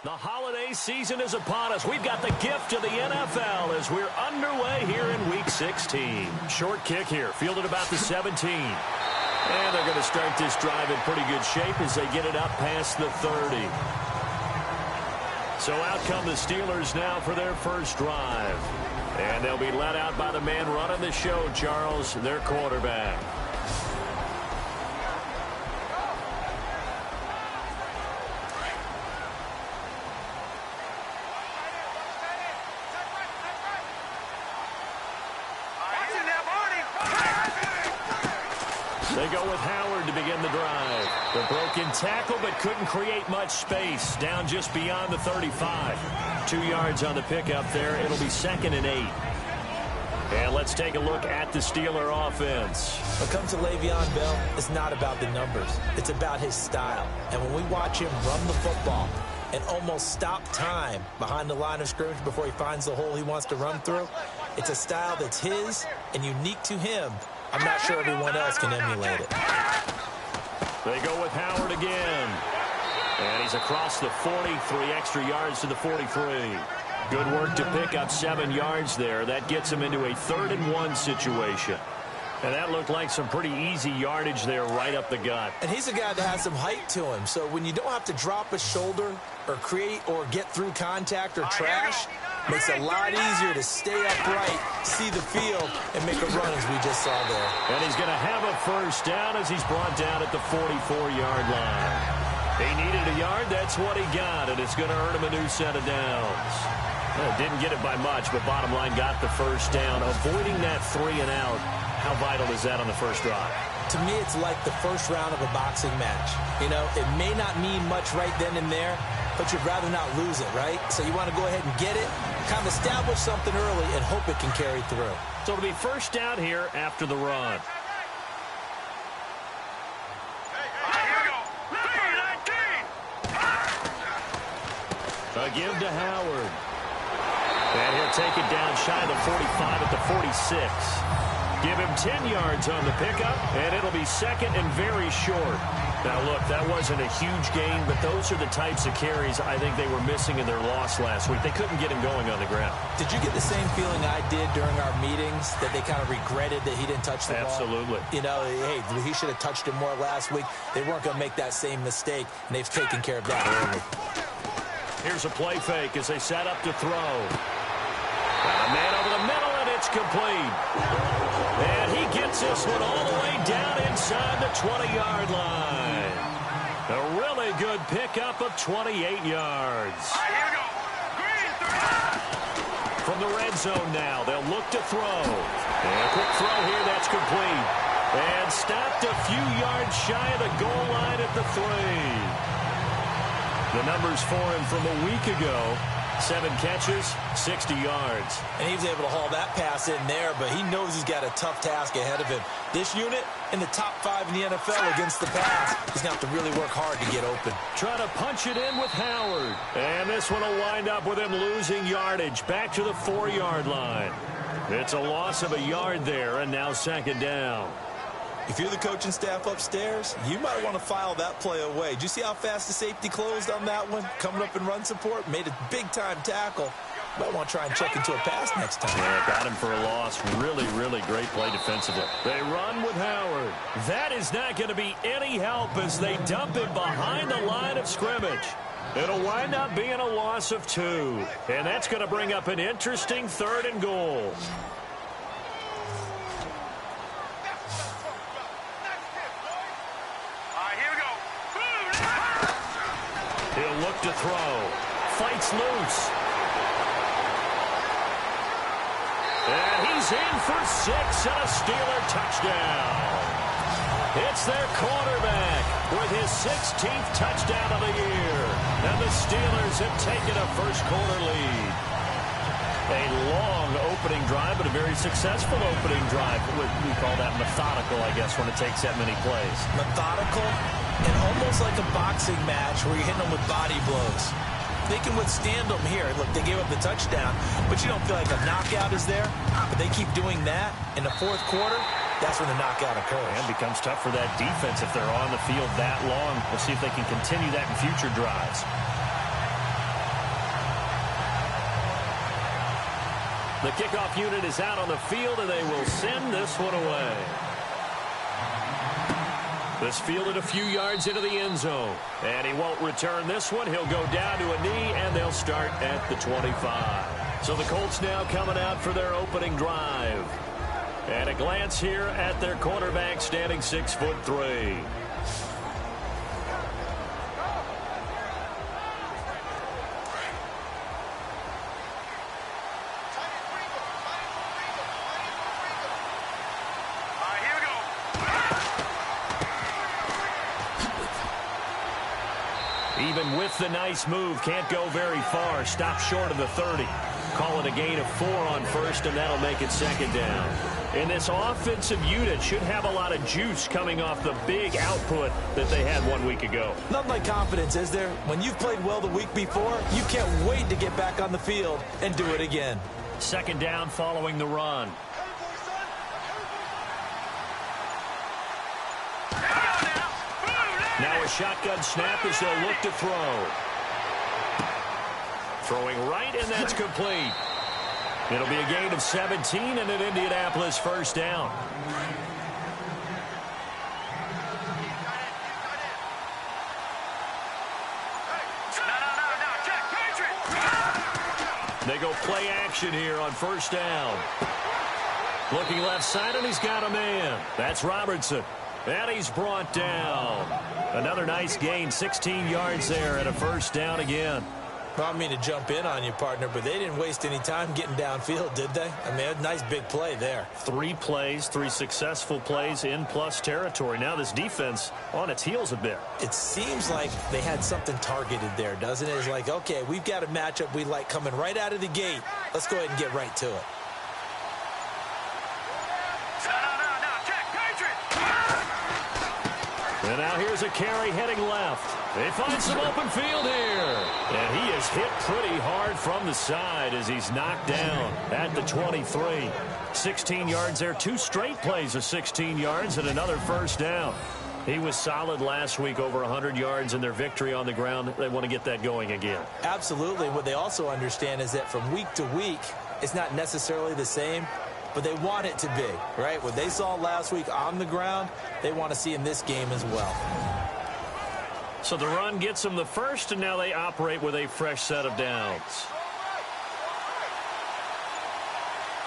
The holiday season is upon us. We've got the gift of the NFL as we're underway here in Week 16. Short kick here, fielded about the 17. And they're going to start this drive in pretty good shape as they get it up past the 30. So out come the Steelers now for their first drive. And they'll be led out by the man running the show, Charles, their quarterback. They go with Howard to begin the drive. The broken tackle, but couldn't create much space. Down just beyond the 35. 2 yards on the pickup there. It'll be 2nd and 8. And let's take a look at the Steeler offense. When it comes to Le'Veon Bell, it's not about the numbers. It's about his style. And when we watch him run the football and almost stop time behind the line of scrimmage before he finds the hole he wants to run through, it's a style that's his and unique to him. I'm not sure everyone else can emulate it. They go with Howard again. And he's across the 40, 3 extra yards to the 43. Good work to pick up 7 yards there. That gets him into a 3rd and 1 situation. And that looked like some pretty easy yardage there right up the gut. And he's a guy that has some height to him. So when you don't have to drop a shoulder or create or get through contact or trash, makes it a lot easier to stay upright, see the field, and make a run as we just saw there. And he's going to have a first down as he's brought down at the 44-yard line. He needed a yard. That's what he got, and it's going to earn him a new set of downs. Well, didn't get it by much, but bottom line got the first down. Avoiding that 3 and out, how vital is that on the first drive? To me, it's like the first round of a boxing match. You know, it may not mean much right then and there, but you'd rather not lose it, right? So you want to go ahead and get it, kind of establish something early, and hope it can carry through. So it'll be first down here after the run. A give to Howard. And he'll take it down shy of the 45 at the 46. Give him 10 yards on the pickup, and it'll be 2nd and very short. Now, look, that wasn't a huge gain, but those are the types of carries I think they were missing in their loss last week. They couldn't get him going on the ground. Did you get the same feeling I did during our meetings, that they kind of regretted that he didn't touch the ball? Absolutely. You know, hey, he should have touched it more last week. They weren't going to make that same mistake, and they've taken care of that early. Here's a play fake as they set up to throw. Got a man over the middle, and it's complete. And he gets this one all the way down inside the 20-yard line. A really good pickup of 28 yards. Here we go. From the red zone now, they'll look to throw. And a quick throw here, that's complete. And stopped a few yards shy of the goal line at the 3. The numbers for him from a week ago: 7 catches, 60 yards. And he was able to haul that pass in there, but he knows he's got a tough task ahead of him. This unit in the top 5 in the NFL against the pass. He's going to have to really work hard to get open. Trying to punch it in with Howard. And this one will wind up with him losing yardage back to the 4-yard line. It's a loss of a yard there, and now 2nd down. If you're the coaching staff upstairs, you might want to file that play away. Did you see how fast the safety closed on that one? Coming up in run support, made a big-time tackle. Might want to try and check into a pass next time. Yeah, got him for a loss. Really, really great play defensively. They run with Howard. That is not going to be any help as they dump him behind the line of scrimmage. It'll wind up being a loss of 2. And that's going to bring up an interesting 3rd and goal. He'll look to throw. Fights loose. And he's in for 6 and a Steeler touchdown. It's their quarterback with his 16th touchdown of the year. And the Steelers have taken a first-quarter lead. A long opening drive, but a very successful opening drive. We call that methodical, I guess, when it takes that many plays. Methodical and almost like a boxing match where you're hitting them with body blows. They can withstand them here. Look, they gave up the touchdown, but you don't feel like a knockout is there. But they keep doing that in the 4th quarter. That's when the knockout occurs. And it becomes tough for that defense if they're on the field that long. We'll see if they can continue that in future drives. The kickoff unit is out on the field, and they will send this one away. This fielded a few yards into the end zone. And he won't return this one. He'll go down to a knee, and they'll start at the 25. So the Colts now coming out for their opening drive. And a glance here at their quarterback, standing 6'3". Even with the nice move, can't go very far. Stop short of the 30. Call it a gain of 4 on first, and that'll make it second down. And this offensive unit should have a lot of juice coming off the big output that they had 1 week ago. Nothing like confidence, is there? When you've played well the week before, you can't wait to get back on the field and do it again. Second down following the run. Now a shotgun snap as they'll look to throw. Throwing right, and that's complete. It'll be a gain of 17 and an Indianapolis first down. They go play action here on first down. Looking left side, and he's got a man. That's Robertson. And he's brought down. Another nice gain, 16 yards there and a first down again. Well, I don't mean to jump in on you, partner, but they didn't waste any time getting downfield, did they? I mean, a nice big play there. 3 plays, 3 successful plays in plus territory. Now this defense on its heels a bit. It seems like they had something targeted there, doesn't it? It's like, okay, we've got a matchup we like coming right out of the gate. Let's go ahead and get right to it. And now here's a carry heading left. They find some open field here. And he is hit pretty hard from the side as he's knocked down at the 23. 16 yards there. 2 straight plays of 16 yards and another first down. He was solid last week, over 100 yards in their victory on the ground. They want to get that going again. Absolutely. What they also understand is that from week to week, it's not necessarily the same, but they want it to be, right? What they saw last week on the ground, they want to see in this game as well. So the run gets them the first, and now they operate with a fresh set of downs.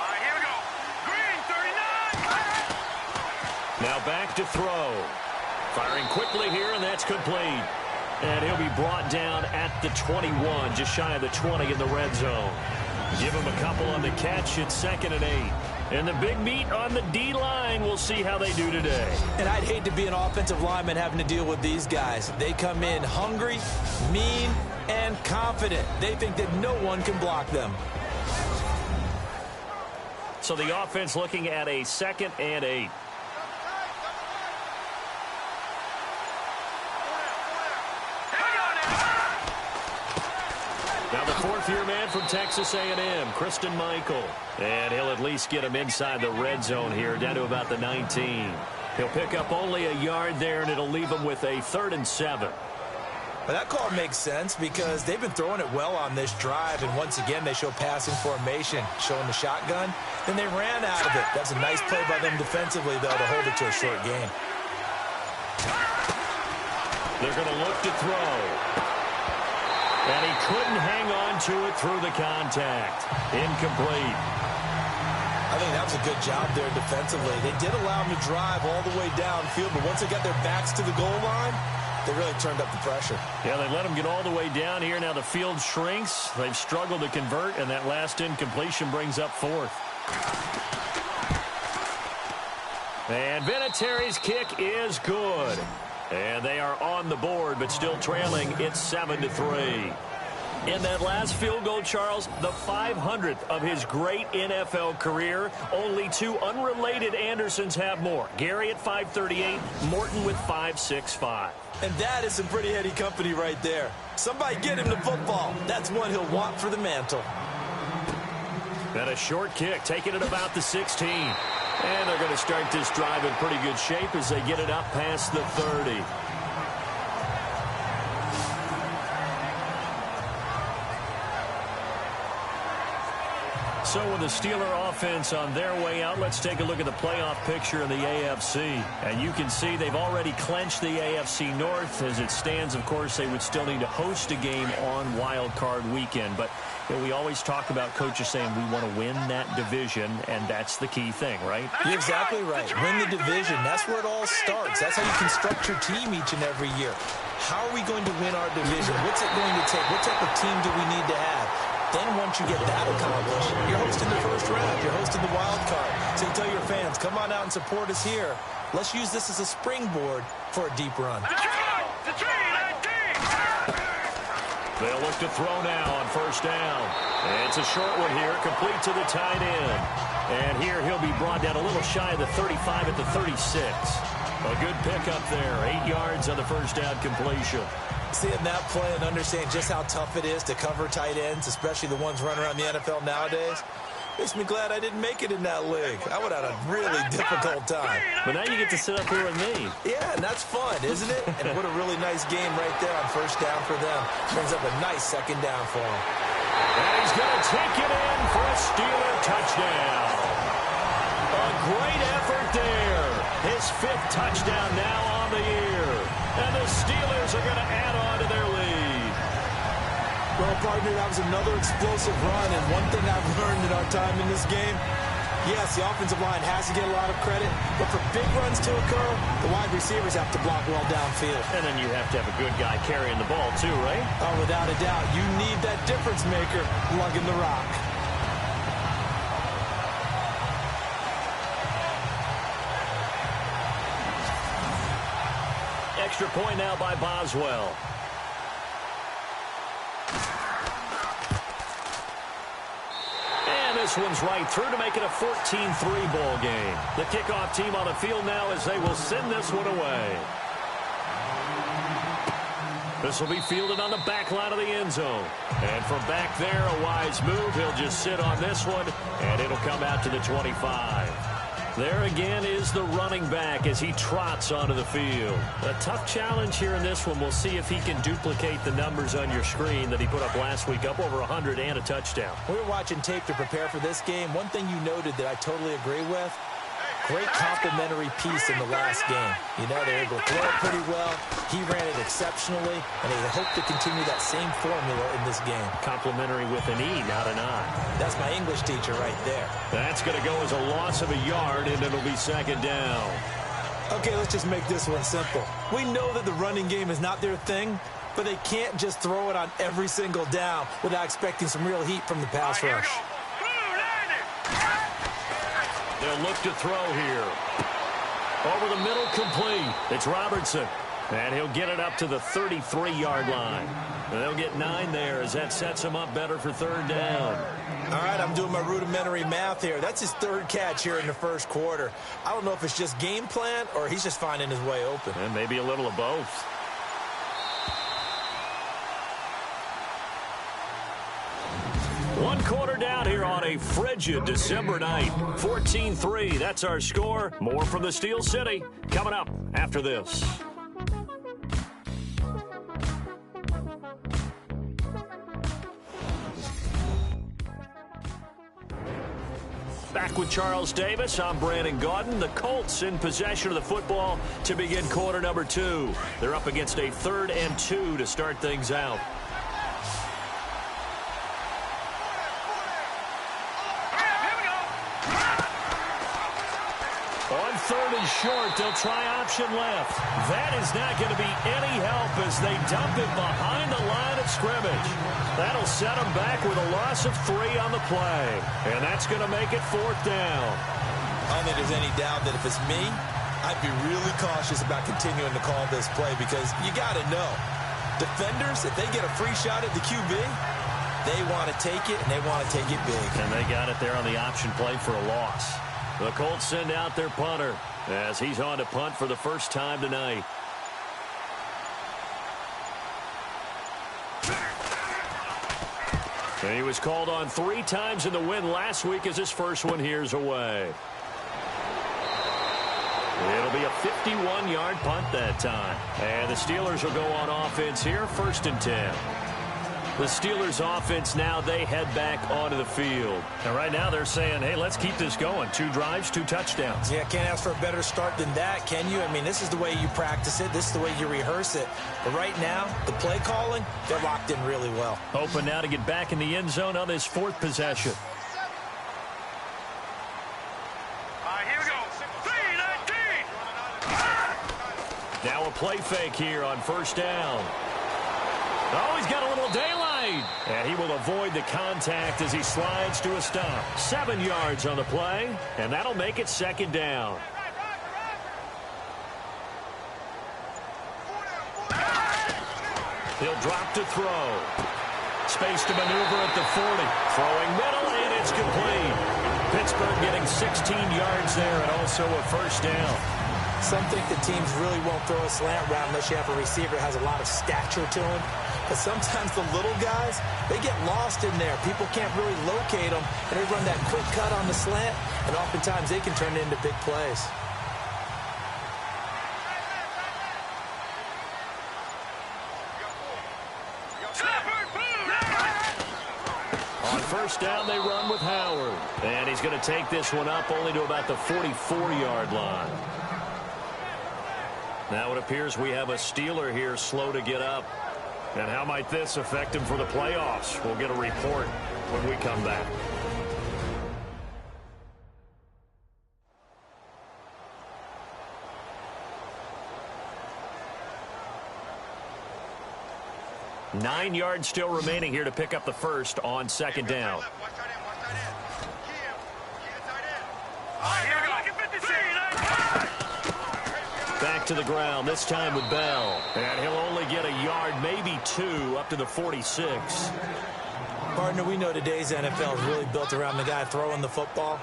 All right, here we go. Green, 39. Now back to throw. Firing quickly here, and that's complete. And he'll be brought down at the 21, just shy of the 20 in the red zone. Give him a couple on the catch. It's 2nd and 8. And the big meat on the D-line. We'll see how they do today. And I'd hate to be an offensive lineman having to deal with these guys. They come in hungry, mean, and confident. They think that no one can block them. So the offense looking at a 2nd and 8. Now the 4th-year man from Texas A&M, Christian Michael. And he'll at least get him inside the red zone here, down to about the 19. He'll pick up only a yard there, and it'll leave him with a 3rd and 7. Well, that call makes sense because they've been throwing it well on this drive, and once again they show passing formation, showing the shotgun. Then they ran out of it. That's a nice play by them defensively, though, to hold it to a short gain. They're going to look to throw. And he couldn't hang on to it through the contact. Incomplete. I think that was a good job there defensively. They did allow him to drive all the way downfield, but once they got their backs to the goal line, they really turned up the pressure. Yeah, they let him get all the way down here. Now the field shrinks. They've struggled to convert, and that last incompletion brings up 4th. And Vinatieri's kick is good. And they are on the board, but still trailing. It's 7-3. In that last field goal, Charles, the 500th of his great NFL career. Only 2 unrelated Andersons have more. Gary at 538, Morton with 565. And that is some pretty heady company right there. Somebody get him the football. That's one he'll want for the mantle. And a short kick, taking it about the 16. And they're going to start this drive in pretty good shape as they get it up past the 30. So with the Steeler offense on their way out, let's take a look at the playoff picture in the AFC. And you can see they've already clinched the AFC North. As it stands, of course, they would still need to host a game on Wild Card Weekend. But you know, we always talk about coaches saying we want to win that division, and that's the key thing, right? You're exactly right. Win the division. That's where it all starts. That's how you construct your team each and every year. How are we going to win our division? What's it going to take? What type of team do we need to have? Then once you get that accomplished, you're hosting the first round. You're hosting the wild card. So you tell your fans, come on out and support us here. Let's use this as a springboard for a deep run. They'll look to throw now on first down. It's a short one here, complete to the tight end. And here he'll be brought down a little shy of the 35 at the 36. A good pickup there, 8 yards on the first down completion. Seeing that play and understand just how tough it is to cover tight ends, especially the ones running around the NFL nowadays, makes me glad I didn't make it in that league. I would have had a really difficult time. But now you get to sit up here with me. Yeah, and that's fun, isn't it? And what a really nice game right there on first down for them. Brings up a nice second down for him. And he's going to take it in for a Steeler touchdown. A great effort there. His 5th touchdown now on the year. And the Steelers are going to add on to their lead. Well, partner, that was another explosive run, and one thing I've learned in our time in this game, yes, the offensive line has to get a lot of credit, but for big runs to occur, the wide receivers have to block well downfield. And then you have to have a good guy carrying the ball too, right? Oh, without a doubt. You need that difference maker lugging the rock. Extra point now by Boswell. And this one's right through to make it a 14-3 ball game. The kickoff team on the field now as they will send this one away. This will be fielded on the back line of the end zone. And from back there, a wise move. He'll just sit on this one, and it'll come out to the 25. There again is the running back as he trots onto the field. A tough challenge here in this one. We'll see if he can duplicate the numbers on your screen that he put up last week, up over 100 and a touchdown. We were watching tape to prepare for this game. One thing you noted that I totally agree with, great complimentary piece in the last game. You know, they were able to throw it pretty well. He ran it exceptionally, and they hope to continue that same formula in this game. Complimentary with an E, not an I. That's my English teacher right there. That's going to go as a loss of a yard, and it'll be second down. Okay, let's just make this one simple. We know that the running game is not their thing, but they can't just throw it on every single down without expecting some real heat from the pass rush. They'll look to throw here. Over the middle, complete. It's Robertson. And he'll get it up to the 33-yard line. And they'll get 9 there as that sets him up better for third down. All right, I'm doing my rudimentary math here. That's his 3rd catch here in the first quarter. I don't know if it's just game plan or he's just finding his way open. And maybe a little of both. One quarter down here on a frigid December night. 14-3, that's our score. More from the Steel City coming up after this. Back with Charles Davis, I'm Brandon Gaudin. The Colts in possession of the football to begin quarter number 2. They're up against a 3rd and 2 to start things out. On 3rd and short, they'll try option left. That is not going to be any help as they dump it behind the line of scrimmage. That'll set them back with a loss of 3 on the play. And that's going to make it 4th down. I don't think there's any doubt that if it's me, I'd be really cautious about continuing to call this play because you got to know, defenders, if they get a free shot at the QB, they want to take it, and they want to take it big. And they got it there on the option play for a loss. The Colts send out their punter as he's on to punt for the first time tonight. And he was called on 3 times in the win last week as his first one here's away. It'll be a 51-yard punt that time. And the Steelers will go on offense here, 1st and 10. The Steelers offense now, they head back onto the field. And right now they're saying, hey, let's keep this going. 2 drives, 2 touchdowns. Yeah, can't ask for a better start than that, can you? I mean, this is the way you practice it. This is the way you rehearse it. But right now, the play calling, they're locked in really well. Open now to get back in the end zone on this 4th possession. Here we go. 3-19. Now a play fake here on 1st down. Oh, he's got a little daylight. And he will avoid the contact as he slides to a stop. 7 yards on the play, and that'll make it 2nd down. He'll drop to throw. Space to maneuver at the 40. Throwing middle, and it's complete. Pittsburgh getting 16 yards there and also a 1st down. Some think the teams really won't throw a slant route unless you have a receiver that has a lot of stature to him. But sometimes the little guys, they get lost in there. People can't really locate them, and they run that quick cut on the slant, and oftentimes they can turn it into big plays. On 1st down, they run with Howard. And he's going to take this one up only to about the 44-yard line. Now it appears we have a Steeler here slow to get up. And how might this affect him for the playoffs? We'll get a report when we come back. Nine yards still remaining here to pick up the 1st on 2nd down. Back to the ground, this time with Bell. And he'll only get a yard, maybe 2, up to the 46. Partner, we know today's NFL is really built around the guy throwing the football.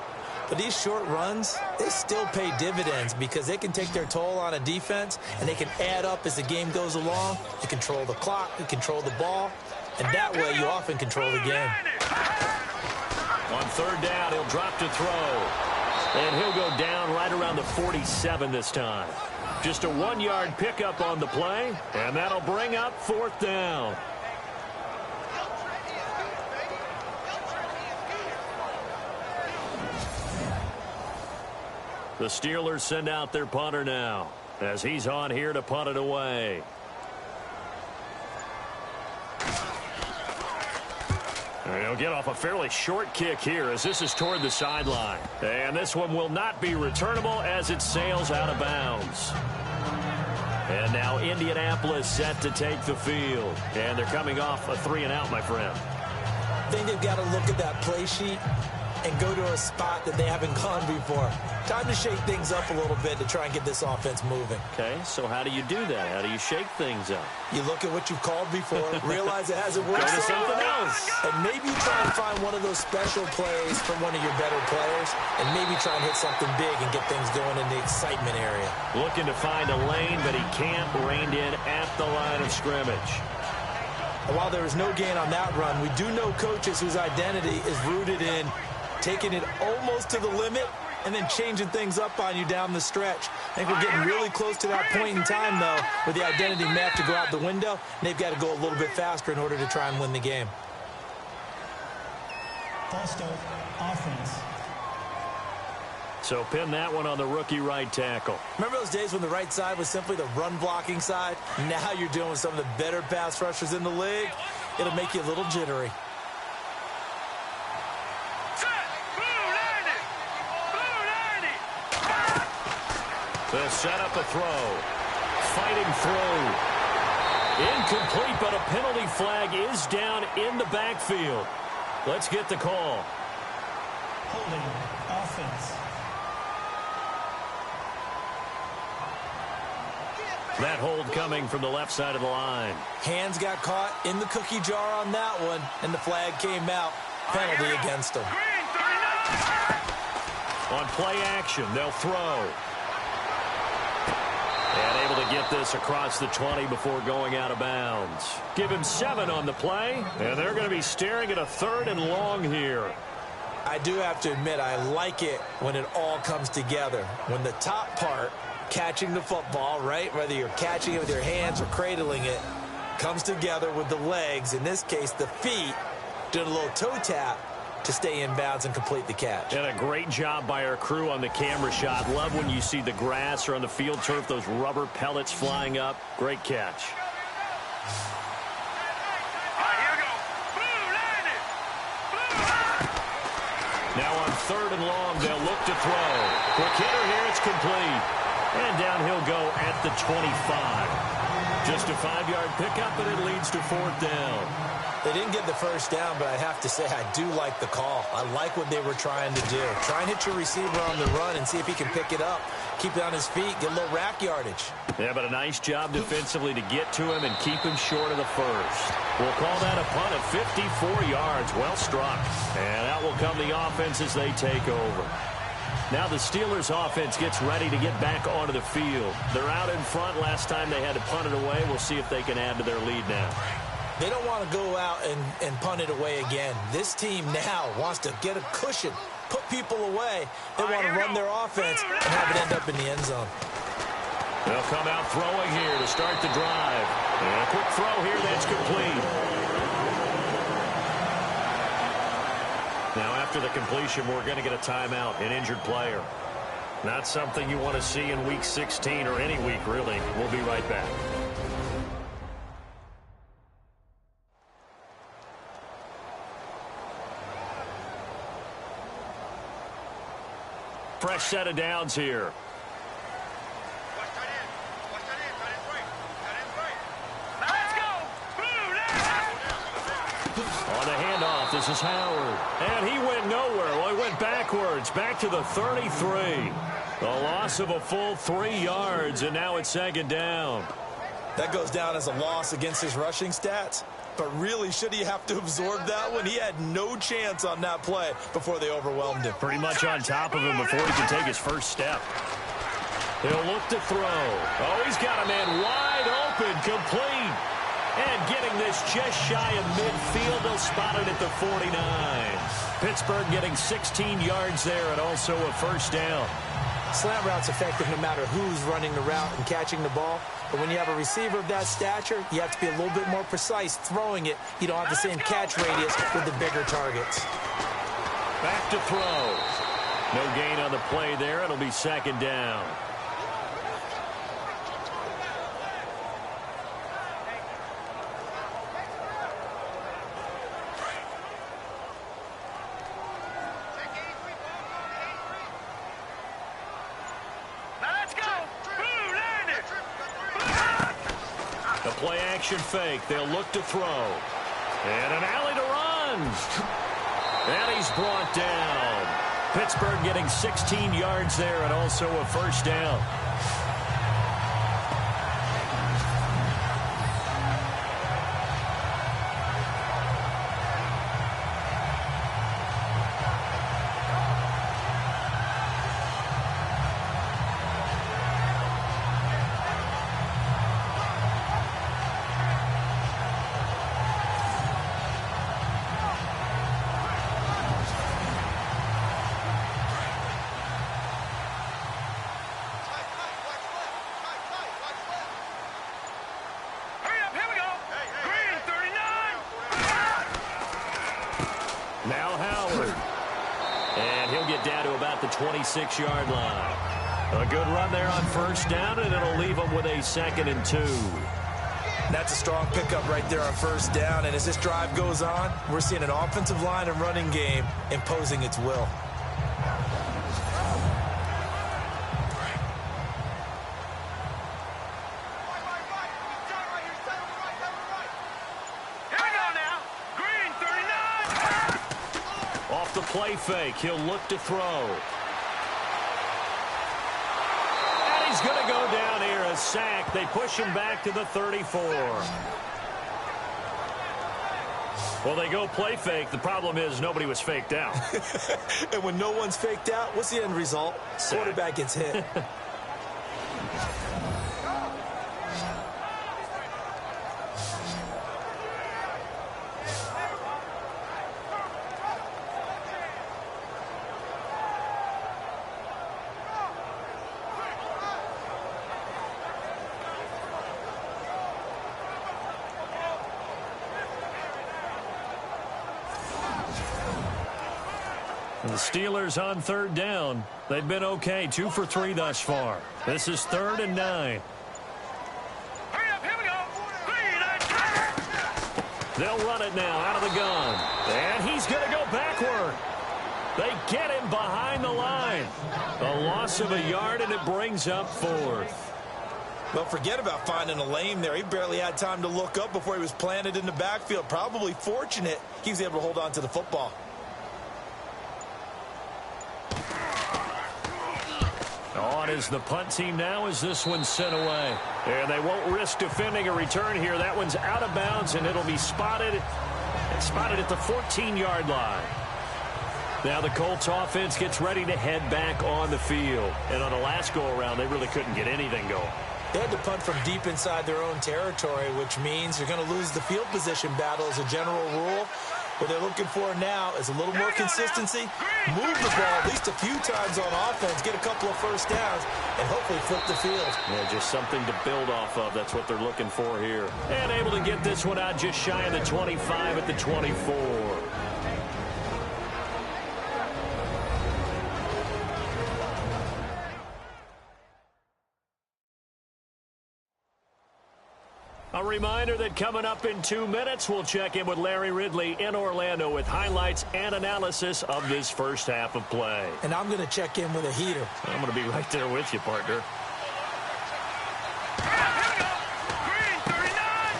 But these short runs, they still pay dividends because they can take their toll on a defense, and they can add up as the game goes along. You control the clock, you control the ball, and that way you often control the game. On 3rd down, he'll drop to throw. And he'll go down right around the 47 this time. Just a 1-yard pickup on the play, and that'll bring up 4th down. The Steelers send out their punter now as he's on here to punt it away. And he'll get off a fairly short kick here as this is toward the sideline. And this one will not be returnable as it sails out of bounds. And now Indianapolis set to take the field. And they're coming off a 3-and-out, my friend. I think they've got to look at that play sheet and go to a spot that they haven't gone before. Time to shake things up a little bit to try and get this offense moving. Okay, so how do you do that? How do you shake things up? You look at what you've called before, realize it hasn't worked. Go to something else. And maybe you try and find one of those special plays from one of your better players, and maybe try and hit something big and get things going in the excitement area. Looking to find a lane, but he can't. Reined in at the line of scrimmage. And while there is no gain on that run, we do know coaches whose identity is rooted in taking it almost to the limit and then changing things up on you down the stretch. I think we're getting really close to that point in time, though, where the identity may have to go out the window, and they've got to go a little bit faster in order to try and win the game. False start, offense. So pin that one on the rookie right tackle. Remember those days when the right side was simply the run-blocking side? Now you're dealing with some of the better pass rushers in the league. It'll make you a little jittery. They'll set up a throw. Fighting through. Incomplete, but a penalty flag is down in the backfield. Let's get the call. Holding, offense. That hold coming from the left side of the line. Hands got caught in the cookie jar on that one, and the flag came out. Penalty against them. On play action, they'll throw. And able to get this across the 20 before going out of bounds. Give him 7 on the play, and they're going to be staring at a 3rd and long here. I do have to admit, I like it when it all comes together. When the top part, catching the football, right, whether you're catching it with your hands or cradling it, comes together with the legs, in this case the feet, did a little toe tap to stay in bounds and complete the catch. And a great job by our crew on the camera shot. Love when you see the grass or on the field turf, those rubber pellets flying up. Great catch. Now on 3rd and long, they'll look to throw. Quick hitter here, it's complete. And down he'll go at the 25. Just a 5-yard pickup, and it leads to 4th down. They didn't get the first down, but I have to say I do like the call. I like what they were trying to do. Try and hit your receiver on the run and see if he can pick it up. Keep it on his feet, get a little rack yardage. Yeah, but a nice job defensively to get to him and keep him short of the first. We'll call that a punt of 54 yards. Well struck. And out will come the offense as they take over. Now the Steelers offense gets ready to get back onto the field. They're out in front. Last time they had to punt it away. We'll see if they can add to their lead now. They don't want to go out and punt it away again. This team now wants to get a cushion, put people away. They want to run their offense and have it end up in the end zone. They'll come out throwing here to start the drive. And a quick throw here that's complete. Now after the completion, we're going to get a timeout, an injured player. Not something you want to see in Week 16 or any week, really. We'll be right back. Fresh set of downs here. On the handoff, this is Howard. And he went nowhere. Well, he went backwards, back to the 33. A loss of a full 3 yards, and now it's 2nd down. That goes down as a loss against his rushing stats. But really, should he have to absorb that one? He had no chance on that play before they overwhelmed him. Pretty much on top of him before he can take his first step. He'll look to throw. Oh, he's got a man wide open, complete. And getting this just shy of midfield, they'll spot it at the 49. Pittsburgh getting 16 yards there and also a first down. Slant route's effective no matter who's running the route and catching the ball. But when you have a receiver of that stature, you have to be a little bit more precise throwing it. You don't have the same catch radius with the bigger targets. Back to throw. No gain on the play there. It'll be 2nd down. Play action fake. They'll look to throw. And an alley to run. And he's brought down. Pittsburgh getting 16 yards there and also a first down. Now Howard. And he'll get down to about the 26-yard line. A good run there on first down, and it'll leave him with a 2nd and 2. That's a strong pickup right there on first down. And as this drive goes on, we're seeing an offensive line and running game imposing its will. Play fake. He'll look to throw. And he's going to go down here. A sack. They push him back to the 34. Well, they go play fake. The problem is nobody was faked out. And when no one's faked out, what's the end result? Sack. Quarterback gets hit. The Steelers on third down. They've been okay, 2 for 3 thus far. This is 3rd and 9. Hurry up, here we go. They'll run it now out of the gun. And he's going to go backward. They get him behind the line. A loss of a yard, and it brings up 4th. Well, forget about finding a lane there. He barely had time to look up before he was planted in the backfield. Probably fortunate he was able to hold on to the football. On is the punt team now as this one's sent away. And they won't risk defending a return here. That one's out of bounds, and it'll be spotted at the 14-yard line. Now the Colts offense gets ready to head back on the field. And on the last go-around, they really couldn't get anything going. They had to punt from deep inside their own territory, which means you're going to lose the field position battle as a general rule. What they're looking for now is a little more consistency, move the ball at least a few times on offense, get a couple of first downs, and hopefully flip the field. Yeah, just something to build off of. That's what they're looking for here. And able to get this one out just shy of the 25 at the 24. A reminder that coming up in 2 minutes, we'll check in with Larry Ridley in Orlando with highlights and analysis of this first half of play. And I'm going to check in with a heater. I'm going to be right there with you, partner.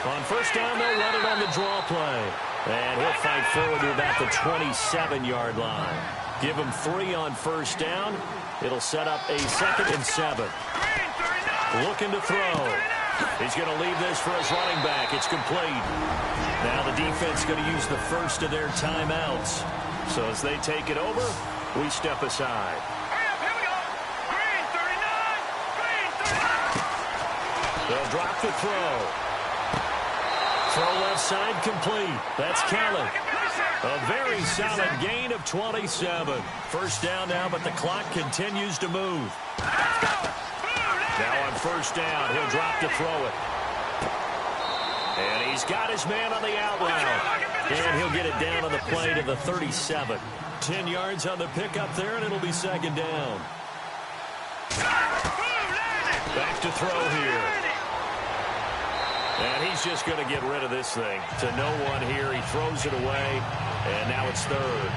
On first down, they'll run it on the draw play. And he'll fight forward to about the 27-yard line. Give him 3 on first down. It'll set up a 2nd and 7. Looking to throw. He's going to leave this for his running back. It's complete. Now the defense going to use the first of their timeouts. So as they take it over, we step aside. They'll drop the throw. Throw left side complete. That's Kellen. A very solid gain of 27. First down now, but the clock continues to move. Now on first down, he'll drop to throw it. And he's got his man on the out route. And he'll get it down on the play to the 37. 10 yards on the pickup there, and it'll be 2nd down. Back to throw here. And he's just going to get rid of this thing. To no one here. He throws it away, and now it's 3rd.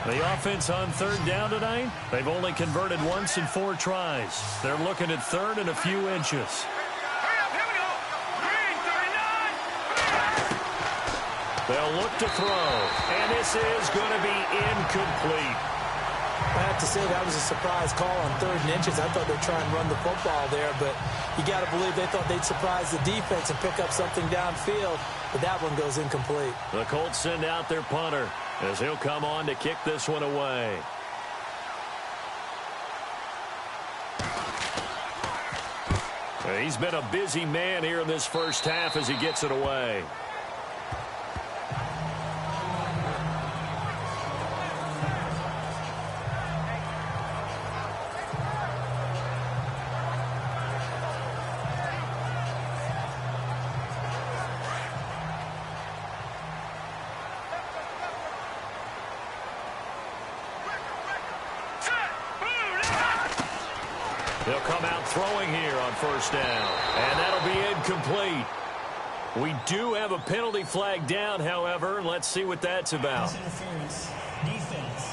The offense on 3rd down tonight, they've only converted once in 4 tries. They're looking at 3rd and a few inches. They'll look to throw, and this is going to be incomplete. I have to say that was a surprise call on 3rd and inches. I thought they'd try and run the football there, but you got to believe they thought they'd surprise the defense and pick up something downfield, but that one goes incomplete. The Colts send out their punter as he'll come on to kick this one away. He's been a busy man here in this first half as he gets it away. They'll come out throwing here on first down. And that'll be incomplete. We do have a penalty flag down, however. Let's see what that's about. Interference. Defense.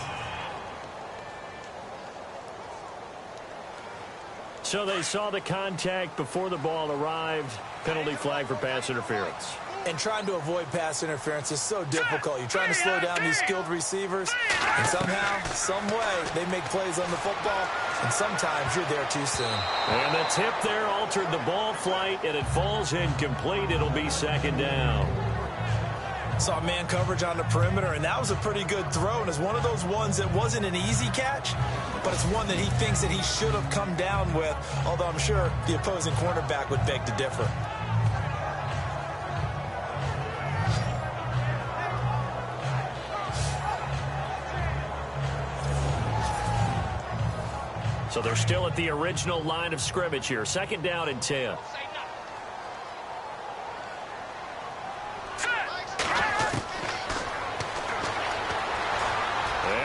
So they saw the contact before the ball arrived. Penalty flag for pass interference. And trying to avoid pass interference is so difficult. You're trying to slow down these skilled receivers, and somehow, some way, they make plays on the football, and sometimes you're there too soon. And the tip there altered the ball flight, and it falls incomplete. It'll be 2nd down. Saw man coverage on the perimeter, and that was a pretty good throw, and it's one of those ones that wasn't an easy catch, but it's one that he thinks that he should have come down with, although I'm sure the opposing cornerback would beg to differ. So they're still at the original line of scrimmage here. 2nd down and 10.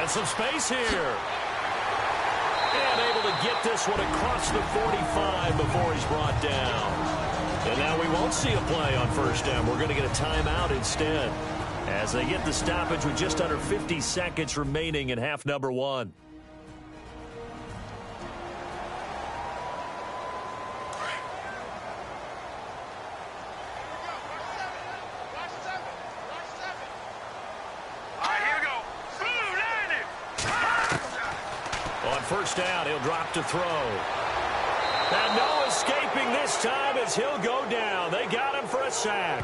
got some space here. And able to get this one across the 45 before he's brought down. And now we won't see a play on first down. We're going to get a timeout instead, as they get the stoppage with just under 50 seconds remaining in half number one. On first down, he'll drop to throw. And no escaping this time as he'll go down. They got him for a sack.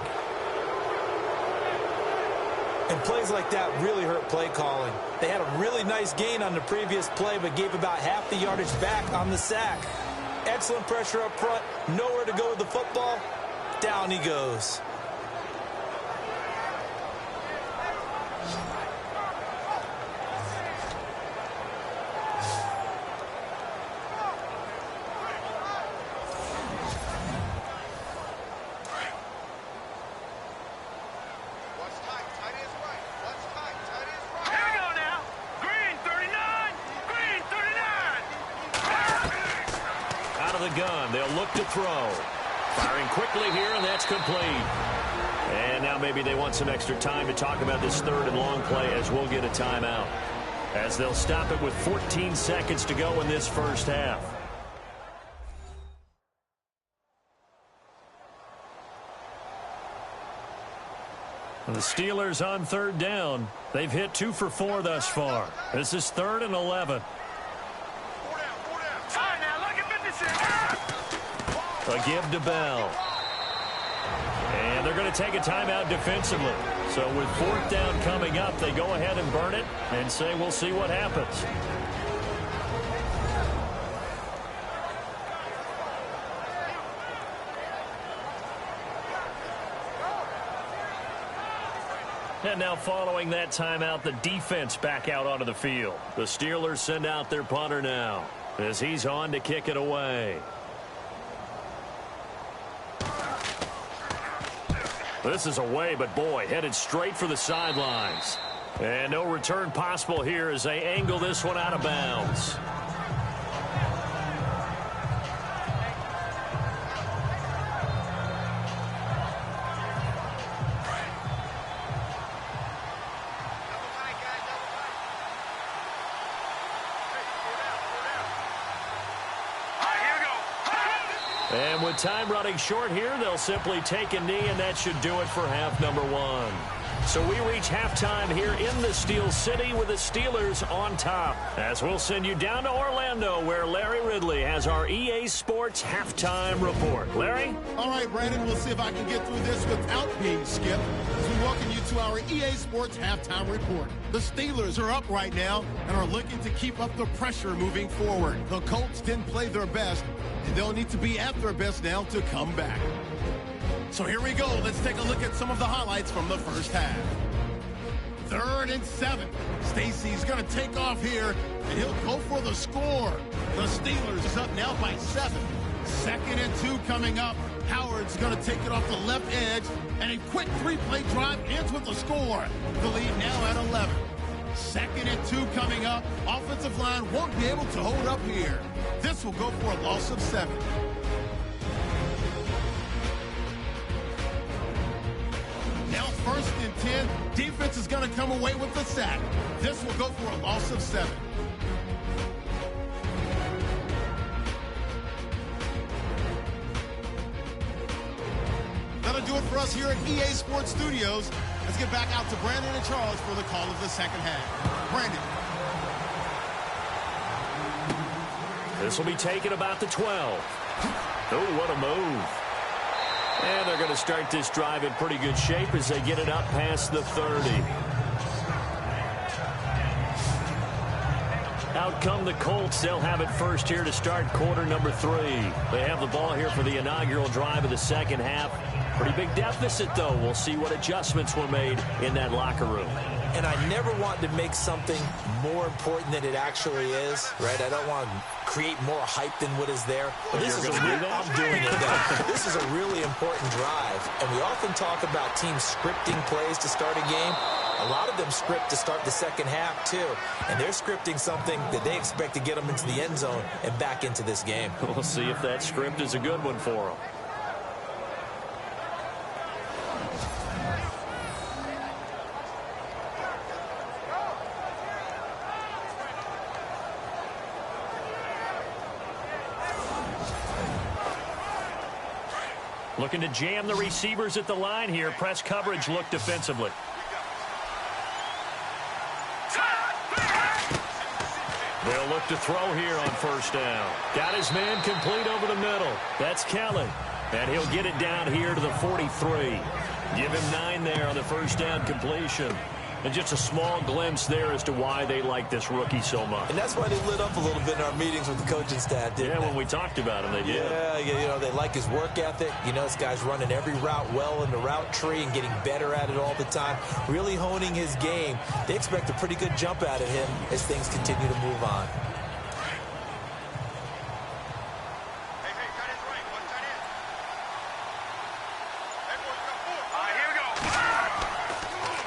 And plays like that really hurt play calling. They had a really nice gain on the previous play, but gave about half the yardage back on the sack. Excellent pressure up front. Nowhere to go with the football. Down he goes. Gun. They'll look to throw. Firing quickly here, and that's complete. And now maybe they want some extra time to talk about this third and long play, as we'll get a timeout, as they'll stop it with 14 seconds to go in this first half. The Steelers on third down. They've hit 2 for 4 thus far. This is 3rd and 11. A give to Bell. And they're going to take a timeout defensively. So with 4th down coming up, they go ahead and burn it and say we'll see what happens. And now following that timeout, the defense back out onto the field. The Steelers send out their punter now as he's on to kick it away. This is away, but boy, headed straight for the sidelines. And no return possible here as they angle this one out of bounds. And with time running short here, they'll simply take a knee, and that should do it for half number one. So we reach halftime here in the Steel City with the Steelers on top. As we'll send you down to Orlando, where Larry Ridley has our EA Sports halftime report. Larry? All right, Brandon, we'll see if I can get through this without being skipped as we welcome you to our EA Sports halftime report. The Steelers are up right now and are looking to keep up the pressure moving forward. The Colts didn't play their best, and they'll need to be at their best now to come back. So here we go. Let's take a look at some of the highlights from the first half. 3rd and 7. Stacy's going to take off here, and he'll go for the score. The Steelers is up now by 7. 2nd and 2 coming up. Howard's going to take it off the left edge, and a quick 3-play drive ends with the score. The lead now at 11. 2nd and 2 coming up. Offensive line won't be able to hold up here. This will go for a loss of 7. Now 1st and 10. Defense is going to come away with the sack. This will go for a loss of 7. That'll do it for us here at EA Sports Studios. Let's get back out to Brandon and Charles for the call of the second half. Brandon. This will be taken about the 12. Oh, what a move. And they're going to start this drive in pretty good shape as they get it up past the 30. Out come the Colts. They'll have it first here to start quarter number 3. They have the ball here for the inaugural drive of the second half. Pretty big deficit, though. We'll see what adjustments were made in that locker room. And I never want to make something more important than it actually is, right? I don't want to create more hype than what is there. But this is I'm doing it now. This is a really important drive. And we often talk about teams scripting plays to start a game. A lot of them script to start the second half, too. And they're scripting something that they expect to get them into the end zone and back into this game. We'll see if that script is a good one for them. Looking to jam the receivers at the line here. Press coverage look defensively. They'll look to throw here on first down. Got his man complete over the middle. That's Kelly. And he'll get it down here to the 43. Give him 9 there on the first down completion. And just a small glimpse there as to why they like this rookie so much. And that's why they lit up a little bit in our meetings with the coaching staff, didn't they? When we talked about him, they did. Yeah, you know, they like his work ethic. You know, this guy's running every route well in the route tree and getting better at it all the time, really honing his game. They expect a pretty good jump out of him as things continue to move on.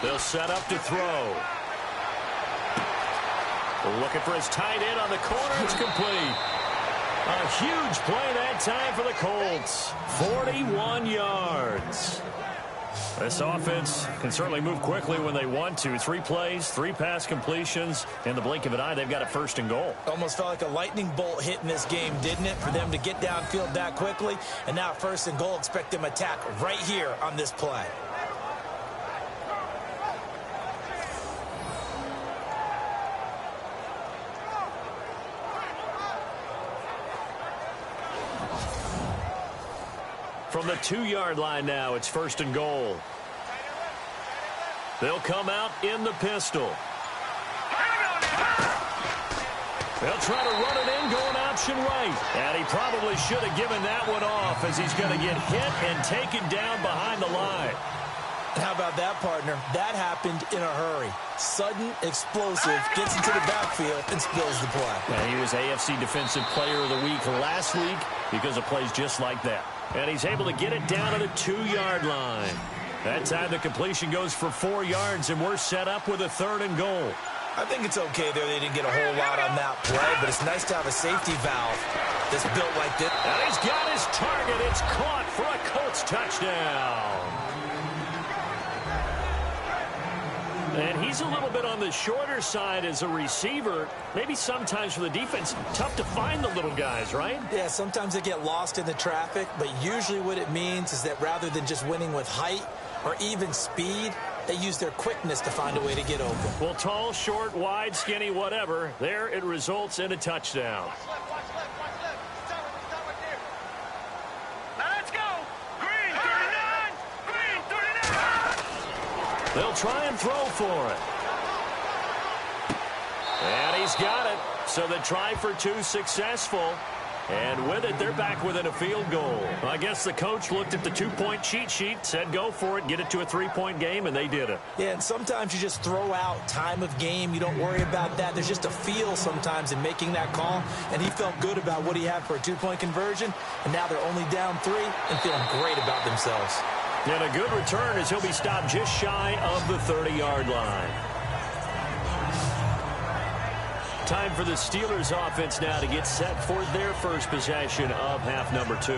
They'll set up to throw. Looking for his tight end on the corner. It's complete. A huge play that time for the Colts. 41 yards. This offense can certainly move quickly when they want to. 3 plays, 3 pass completions. In the blink of an eye, they've got a first and goal. Almost felt like a lightning bolt hit in this game, didn't it? For them to get downfield that quickly. And now first and goal, expect them to attack right here on this play. From the 2-yard line now, it's first and goal. They'll come out in the pistol. They'll try to run it in, going option right. And he probably should have given that one off as he's going to get hit and taken down behind the line. How about that, partner? That happened in a hurry. Sudden, explosive, gets into the backfield and spills the play. And he was AFC Defensive Player of the Week last week because of plays just like that. And he's able to get it down to the 2-yard line. That time the completion goes for 4 yards, and we're set up with a 3rd and goal. I think it's okay there. They didn't get a whole lot on that play, but it's nice to have a safety valve that's built like this. And he's got his target. It's caught for a Colts touchdown. And he's a little bit on the shorter side as a receiver. Maybe sometimes for the defense, tough to find the little guys, right? Yeah, sometimes they get lost in the traffic, but usually what it means is that rather than just winning with height or even speed, they use their quickness to find a way to get open. Well, tall, short, wide, skinny, whatever, there it results in a touchdown. They'll try and throw for it. And he's got it. So the try for 2 successful. And with it, they're back within a field goal. I guess the coach looked at the 2-point cheat sheet, said go for it, get it to a 3-point game, and they did it. Yeah, and sometimes you just throw out time of game. You don't worry about that. There's just a feel sometimes in making that call. And he felt good about what he had for a 2-point conversion. And now they're only down 3 and feeling great about themselves. And a good return as he'll be stopped just shy of the 30-yard line. Time for the Steelers offense now to get set for their first possession of half number 2.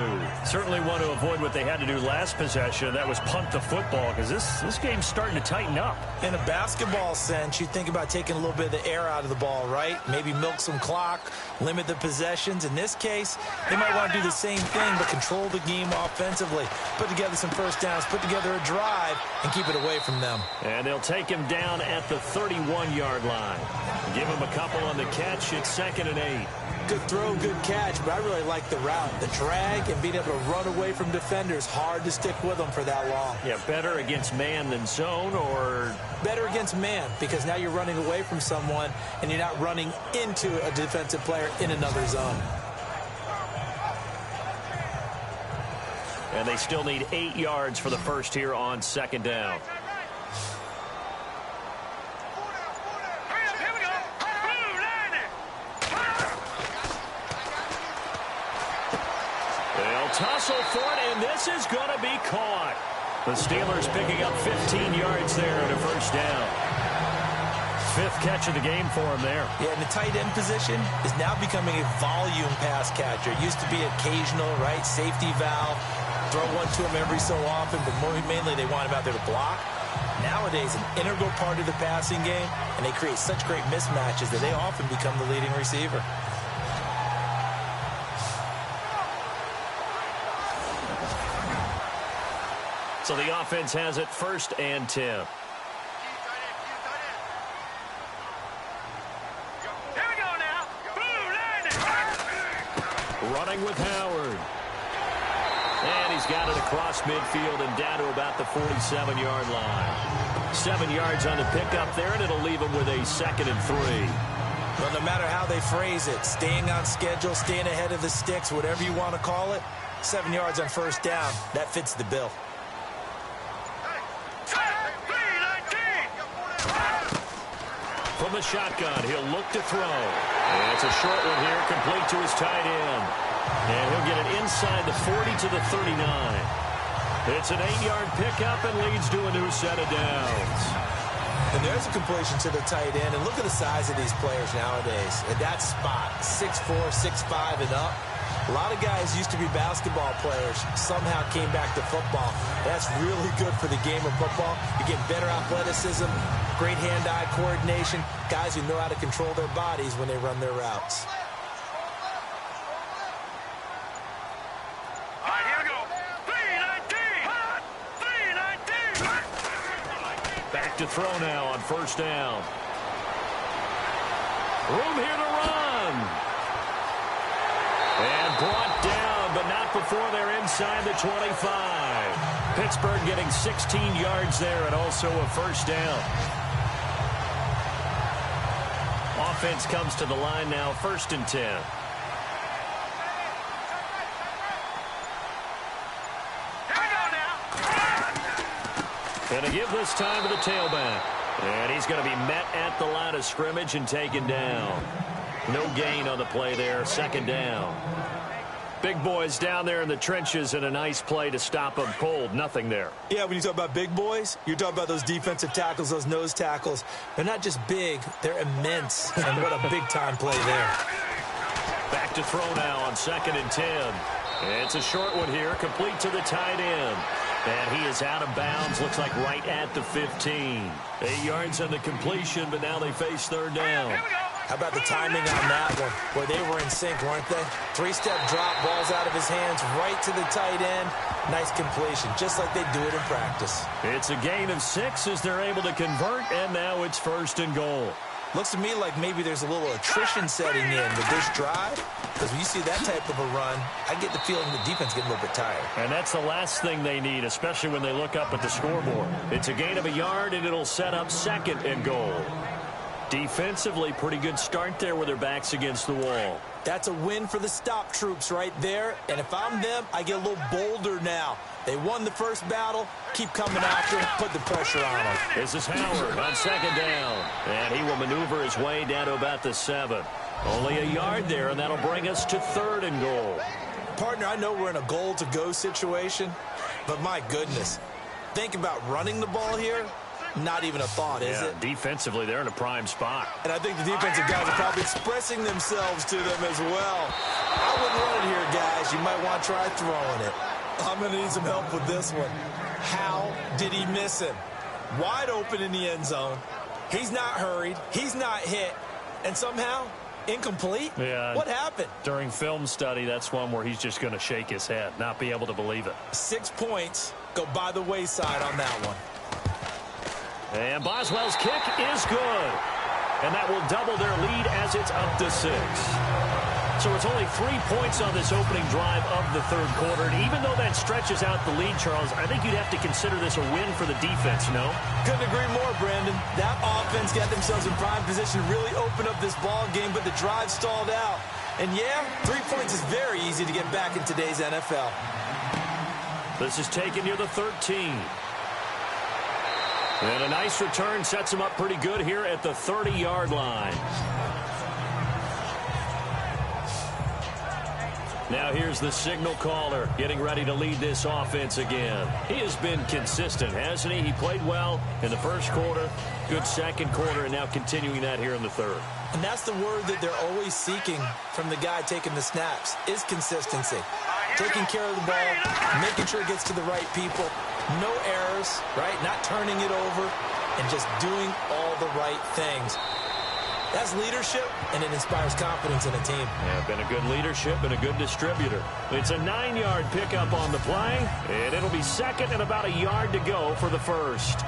Certainly want to avoid what they had to do last possession. That was punt the football, because this game's starting to tighten up. In a basketball sense, you think about taking a little bit of the air out of the ball, right? Maybe milk some clock, limit the possessions. In this case, they might want to do the same thing, but control the game offensively. Put together some first downs, put together a drive, and keep it away from them. And they'll take him down at the 31-yard line. Give him a couple on the catch. It's 2nd and 8. Good throw, good catch, but I really like the route. The drag and being able to run away from defenders. Hard to stick with them for that long. Yeah, better against man than zone, or better against man, because now you're running away from someone and you're not running into a defensive player in another zone. And they still need 8 yards for the first here on 2nd down. Tussle for it, and this is going to be caught. The Steelers picking up 15 yards there and a first down. 5th catch of the game for him there. Yeah, and the tight end position is now becoming a volume pass catcher. It used to be occasional, right? Safety valve. Throw one to him every so often, but mainly they want him out there to block. Nowadays, an integral part of the passing game, and they create such great mismatches that they often become the leading receiver. So the offense has it 1st and 10. Here we go now. Boom, Running with Howard. And he's got it across midfield and down to about the 47-yard line. 7 yards on the pickup there, and it'll leave him with a 2nd and 3. Well, no matter how they phrase it, staying on schedule, staying ahead of the sticks, whatever you want to call it, 7 yards on 1st down, that fits the bill. From the shotgun, he'll look to throw. And it's a short one here, complete to his tight end. And he'll get it inside the 40 to the 39. It's an 8-yard pickup and leads to a new set of downs. And there's a completion to the tight end. And look at the size of these players nowadays. At that spot, 6'4", 6'5", and up. A lot of guys used to be basketball players, somehow came back to football. That's really good for the game of football. You get better athleticism, great hand-eye coordination, guys who know how to control their bodies when they run their routes. All right, here we go. 3-19. Back to throw now on 1st down. Room here to run. And brought down, but not before they're inside the 25. Pittsburgh getting 16 yards there and also a 1st down. Offense comes to the line now, 1st and 10. Here we go now. And to give this time to the tailback. And he's going to be met at the line of scrimmage and taken down. No gain on the play there, 2nd down. Big boys down there in the trenches and a nice play to stop them cold. Nothing there. Yeah, when you talk about big boys, you're talking about those defensive tackles, those nose tackles. They're not just big, they're immense. And what a big-time play there. Back to throw now on 2nd and 10. It's a short one here, complete to the tight end. And he is out of bounds, looks like right at the 15. 8 yards on the completion, but now they face 3rd down. How about the timing on that one? Boy, they were in sync, weren't they? 3-step drop, balls out of his hands, right to the tight end. Nice completion, just like they do it in practice. It's a gain of 6 as they're able to convert, and now it's 1st and goal. Looks to me like maybe there's a little attrition setting in with this drive. Because when you see that type of a run, I get the feeling the defense getting a little bit tired. And that's the last thing they need, especially when they look up at the scoreboard. It's a gain of a yard, and it'll set up 2nd and goal. Defensively, pretty good start there with their backs against the wall. That's a win for the stop troops right there. And if I'm them, I get a little bolder now. They won the first battle. Keep coming after them. Put the pressure on them. This is Howard on 2nd down. And he will maneuver his way down to about the 7. Only a yard there, and that'll bring us to 3rd and goal. Partner, I know we're in a goal-to-go situation, but my goodness. Think about running the ball here. Not even a thought, is it? Defensively, they're in a prime spot. And I think the defensive guys are probably expressing themselves to them as well. I wouldn't run it here, guys. You might want to try throwing it. I'm going to need some help with this one. How did he miss him? Wide open in the end zone. He's not hurried. He's not hit. And somehow, incomplete? Yeah. What happened? During film study, that's one where he's just going to shake his head, not be able to believe it. 6 points go by the wayside on that one. And Boswell's kick is good. And that will double their lead as it's up to 6. So it's only 3 points on this opening drive of the 3rd quarter. And even though that stretches out the lead, Charles, I think you'd have to consider this a win for the defense, no? Couldn't agree more, Brandon. That offense got themselves in prime position to really open up this ball game, but the drive stalled out. And yeah, 3 points is very easy to get back in today's NFL. This is taken near the 13. And a nice return sets him up pretty good here at the 30-yard line. Now here's the signal caller getting ready to lead this offense again. He has been consistent, hasn't he? He played well in the first quarter, good second quarter, and now continuing that here in the third. And that's the word that they're always seeking from the guy taking the snaps, is consistency. Taking care of the ball, making sure it gets to the right people. No errors, right? Not turning it over, and just doing all the right things. That's leadership, and it inspires confidence in a team. Yeah, been a good leadership and a good distributor. It's a 9-yard pickup on the play, and it'll be second and about a yard to go for the first.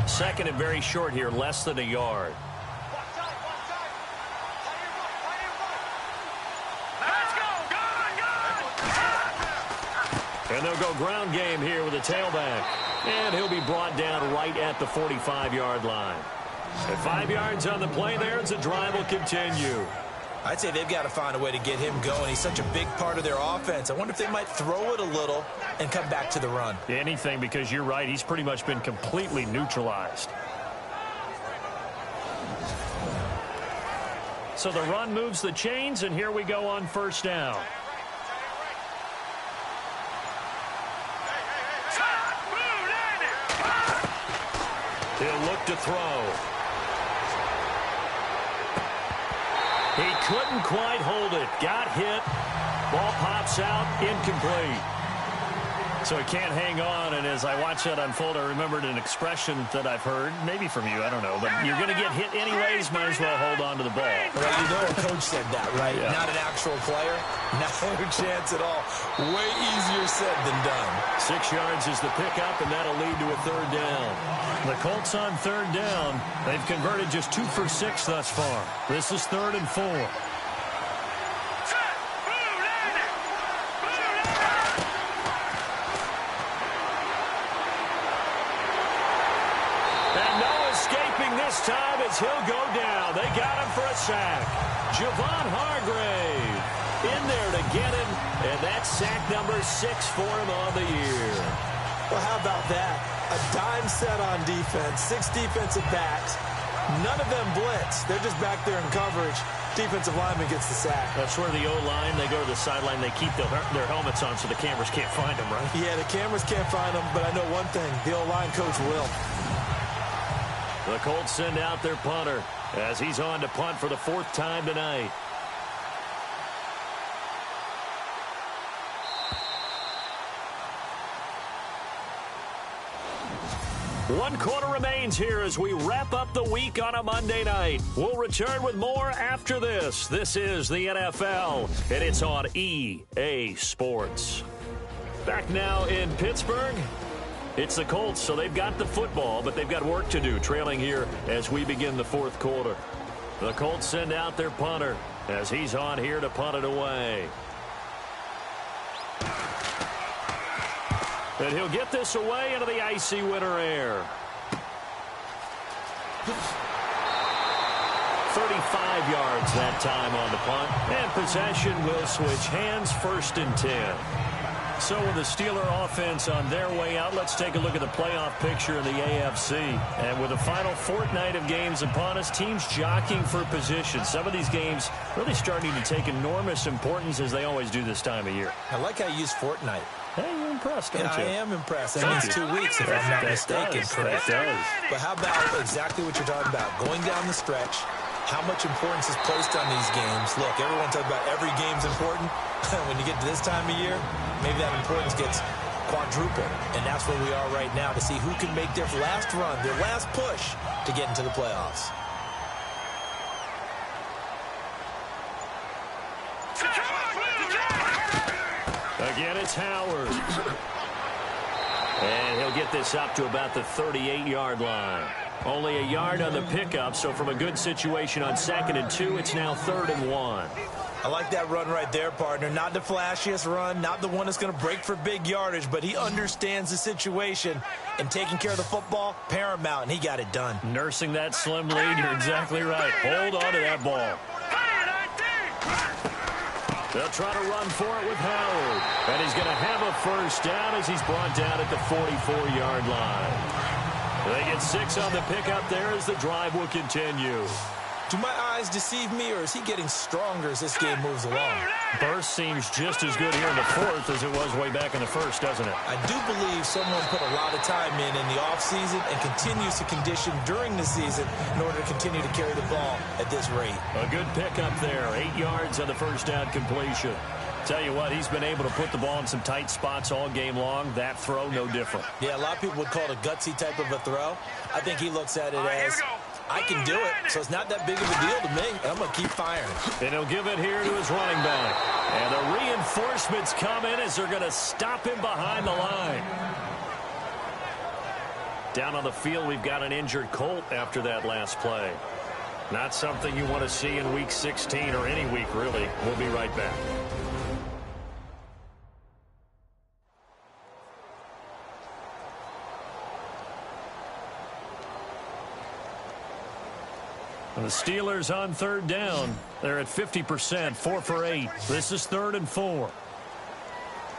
Second and very short here, less than a yard. And they'll go ground game here with a tailback. And he'll be brought down right at the 45-yard line. At 5 yards on the play there, as the drive will continue. I'd say they've got to find a way to get him going. He's such a big part of their offense. I wonder if they might throw it a little and come back to the run. Anything, because you're right. He's pretty much been completely neutralized. So the run moves the chains, and here we go on first down. He'll look to throw. He couldn't quite hold it. Got hit. Ball pops out. Incomplete. So he can't hang on, and as I watch that unfold, I remembered an expression that I've heard, maybe from you, I don't know, but you're going to get hit anyways, might as well hold on to the ball. Well, you know a coach said that, right? Yeah. Not an actual player. No chance at all. Way easier said than done. 6 yards is the pickup, and that'll lead to a third down. The Colts on third down. They've converted just 2 for 6 thus far. This is 3rd and 4. This time as he'll go down. They got him for a sack. Javon Hargrave in there to get him, and that's sack number 6 for him on the year. Well, how about that? A dime set on defense, 6 defensive backs. None of them blitz. They're just back there in coverage. Defensive lineman gets the sack. That's where the O-line, they go to the sideline, they keep their helmets on so the cameras can't find them, right? Yeah, the cameras can't find them, but I know one thing. The O-line coach will. The Colts send out their punter as he's on to punt for the 4th time tonight. One quarter remains here as we wrap up the week on a Monday night. We'll return with more after this. This is the NFL, and it's on EA Sports. Back now in Pittsburgh. It's the Colts, so they've got the football, but they've got work to do, trailing here as we begin the 4th quarter. The Colts send out their punter as he's on here to punt it away. And he'll get this away into the icy winter air. 35 yards that time on the punt, and possession will switch hands, 1st and 10. So with the Steeler offense on their way out, let's take a look at the playoff picture in the AFC. And with the final fortnight of games upon us, teams jockeying for position. Some of these games really starting to take enormous importance as they always do this time of year. I like how you use fortnight. Hey, you're impressed, don't you? I am impressed. That means 2 weeks, if I'm not mistaken. That does. But how about exactly what you're talking about? Going down the stretch, how much importance is placed on these games. Look, everyone talks about every game's important. When you get to this time of year, maybe that importance gets quadrupled. And that's where we are right now to see who can make their last run, their last push to get into the playoffs. Again, it's Howard. And he'll get this up to about the 38-yard line. Only a yard on the pickup, so from a good situation on 2nd and 2, it's now 3rd and 1. I like that run right there, partner. Not the flashiest run, not the one that's going to break for big yardage, but he understands the situation, and taking care of the football, paramount, and he got it done. Nursing that slim lead, you're exactly right. Hold on to that ball. They'll try to run for it with Howard, and he's going to have a 1st down as he's brought down at the 44-yard line. They get 6 on the pickup there as the drive will continue. Do my eyes deceive me, or is he getting stronger as this game moves along? Burst seems just as good here in the fourth as it was way back in the first, doesn't it? I do believe someone put a lot of time in the offseason and continues to condition during the season in order to continue to carry the ball at this rate. A good pickup there. 8 yards on the first down completion. Tell you what, he's been able to put the ball in some tight spots all game long. That throw, no different. Yeah, a lot of people would call it a gutsy type of a throw. I think he looks at it as, I can do it, so it's not that big of a deal to me. I'm going to keep firing. And he'll give it here to his running back. And the reinforcements come in as they're going to stop him behind the line. Down on the field, we've got an injured Colt after that last play. Not something you want to see in Week 16 or any week, really. We'll be right back. The Steelers on third down. They're at 50%, 4 for 8. This is 3rd and 4.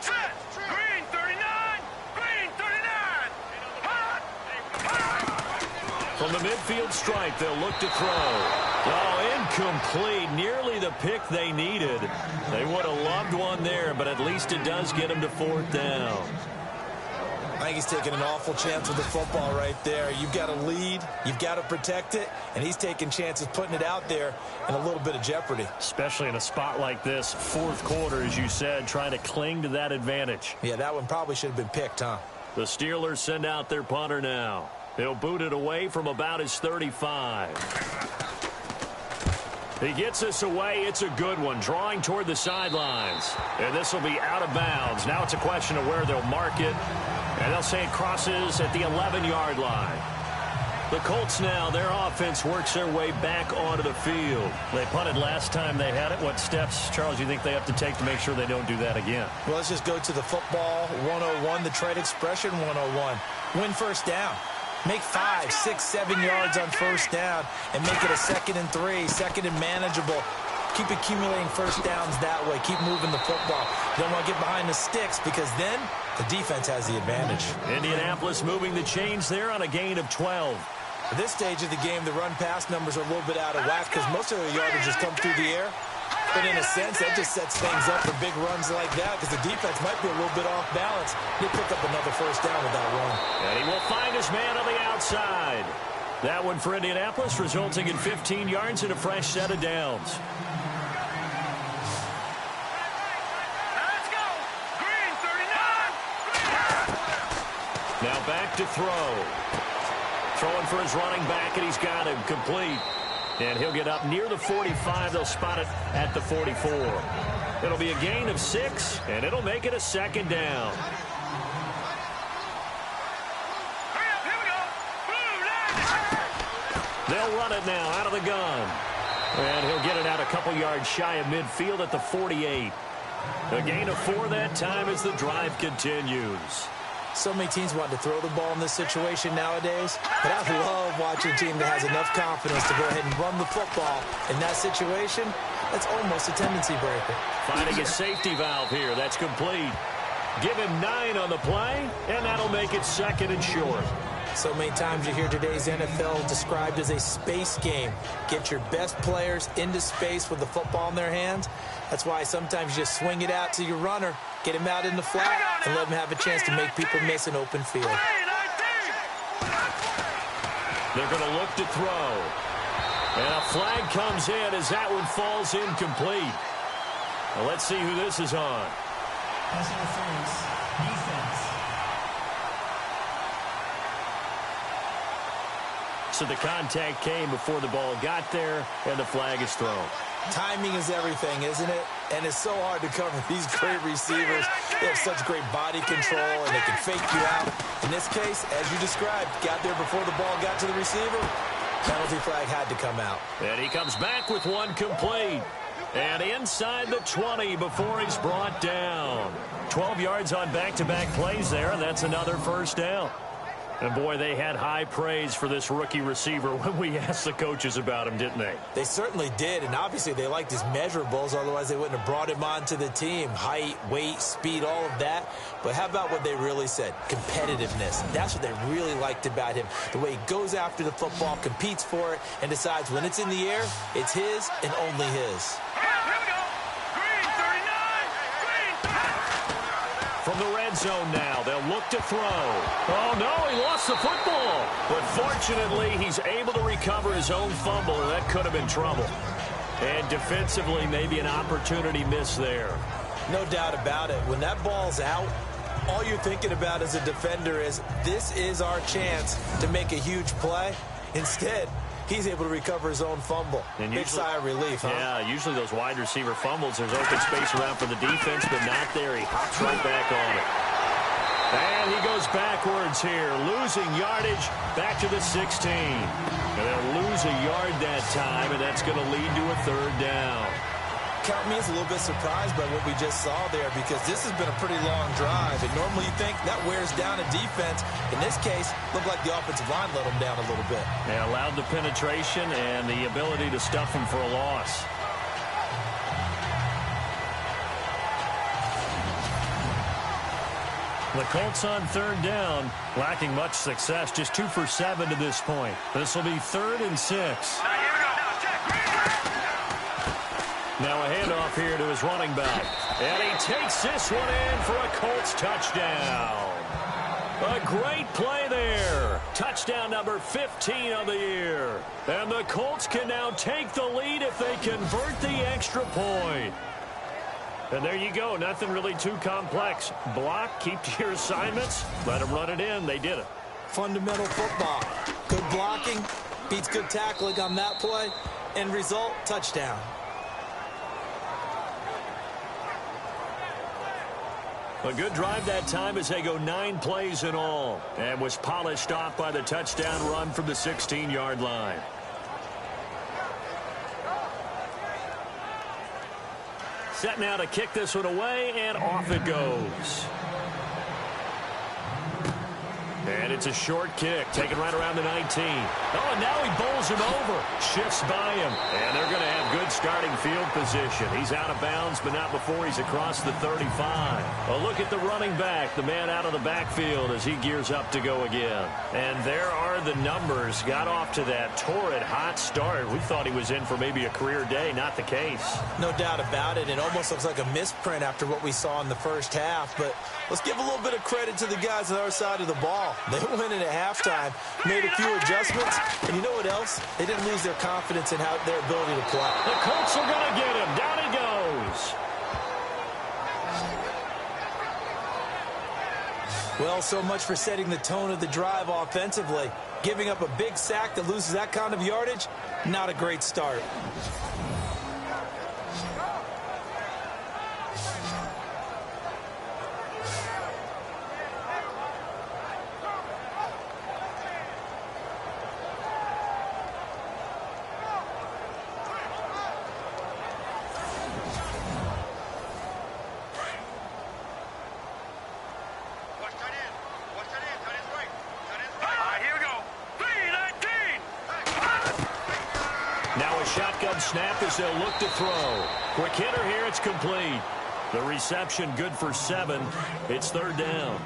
Set. Green 39. Green 39. From the midfield stripe, they'll look to throw. Oh, incomplete. Nearly the pick they needed. They would have loved one there, but at least it does get them to 4th down. I think he's taking an awful chance with the football right there. You've got to lead, you've got to protect it, and he's taking chances putting it out there in a little bit of jeopardy. Especially in a spot like this, 4th quarter, as you said, trying to cling to that advantage. Yeah, that one probably should have been picked, huh? The Steelers send out their punter now. He'll boot it away from about his 35. He gets this away. It's a good one, drawing toward the sidelines. And this will be out of bounds. Now it's a question of where they'll mark it. And they'll say it crosses at the 11-yard line. The Colts now, their offense works their way back onto the field. They punted last time they had it. What steps, Charles, you think they have to take to make sure they don't do that again? Well, let's just go to the football 101, the trade expression 101. Win first down. Make 5, 6, 7 yards on first down and make it a 2nd and 3, 2nd and manageable. Keep accumulating first downs that way. Keep moving the football. You don't want to get behind the sticks because then the defense has the advantage. Indianapolis moving the chains there on a gain of 12. At this stage of the game, the run-pass numbers are a little bit out of whack because most of their yardages come through the air. But in a sense, that just sets things up for big runs like that because the defense might be a little bit off balance. He'll pick up another first down with that run. And he will find his man on the outside. That one for Indianapolis, resulting in 15 yards and a fresh set of downs. Let's go. Green 39. Now back to throw. Throwing for his running back, and he's got him complete. And he'll get up near the 45. They'll spot it at the 44. It'll be a gain of 6, and it'll make it a 2nd down. Hurry up. Here we go. Blue line. They'll run it now out of the gun. And he'll get it out a couple yards shy of midfield at the 48. A gain of 4 that time as the drive continues. So many teams want to throw the ball in this situation nowadays, but I love watching a team that has enough confidence to go ahead and run the football. In that situation, that's almost a tendency breaker. Finding a safety valve here. That's complete. Give him 9 on the play, and that'll make it 2nd and short. So many times you hear today's NFL described as a space game. Get your best players into space with the football in their hands. That's why sometimes you just swing it out to your runner, get him out in the flat, and let him have a chance to make people miss an open field. They're going to look to throw. And a flag comes in as that one falls incomplete. Well, let's see who this is on. Pass interference. Defense. So the contact came before the ball got there, and the flag is thrown. Timing is everything, isn't it? And it's so hard to cover these great receivers. They have such great body control, and they can fake you out. In this case, as you described, got there before the ball got to the receiver. Penalty flag had to come out. And he comes back with one complete. And inside the 20 before he's brought down. 12 yards on back-to-back plays there, and that's another first down. And, boy, they had high praise for this rookie receiver when we asked the coaches about him, didn't they? They certainly did, and obviously they liked his measurables. Otherwise, they wouldn't have brought him onto the team. Height, weight, speed, all of that. But how about what they really said? Competitiveness. That's what they really liked about him. The way he goes after the football, competes for it, and decides when it's in the air, it's his and only his. Here we go. Green 39. Green 30. From the red zone now, they'll look to throw. Oh, no, he lost the football. But fortunately, he's able to recover his own fumble, and that could have been trouble. And defensively, maybe an opportunity miss there. No doubt about it. When that ball's out, all you're thinking about as a defender is, this is our chance to make a huge play. Instead, he's able to recover his own fumble. And big sigh of relief, huh? Yeah, usually those wide receiver fumbles, there's open space around for the defense, but not there. He hops right back on it. And he goes backwards here, losing yardage back to the 16. And they'll lose a yard that time, and that's going to lead to a third down. Count me as a little bit surprised by what we just saw there, because this has been a pretty long drive, and normally you think that wears down a defense. In this case, looked like the offensive line let them down a little bit. They allowed the penetration and the ability to stuff them for a loss. The Colts on third down, lacking much success, just 2 for 7 to this point. This will be 3rd and 6. Here we go. Now, check. Now a handoff here to his running back. And he takes this one in for a Colts touchdown. A great play there. Touchdown number 15 of the year. And the Colts can now take the lead if they convert the extra point. And there you go. Nothing really too complex. Block, keep to your assignments, let them run it in. They did it. Fundamental football. Good blocking, beats good tackling on that play. End result, touchdown. A good drive that time as they go 9 plays in all. And was polished off by the touchdown run from the 16-yard line. Set now to kick this one away, and off it goes. And it's a short kick, taken right around the 19. Oh, and now he bowls him over. Shifts by him, and they're going to have good starting field position. He's out of bounds, but not before he's across the 35. A look at the running back, the man out of the backfield as he gears up to go again. And there are the numbers. Got off to that torrid hot start. We thought he was in for maybe a career day. Not the case. No doubt about it. It almost looks like a misprint after what we saw in the first half. But let's give a little bit of credit to the guys on our side of the ball. They went in at halftime, made a few adjustments, and you know what else? They didn't lose their confidence in their ability to play. The Colts are going to get him. Down he goes. Well, so much for setting the tone of the drive offensively. Giving up a big sack that loses that kind of yardage, not a great start. Snap as they'll look to throw. Quick hitter here, it's complete. The reception good for 7. It's 3rd down.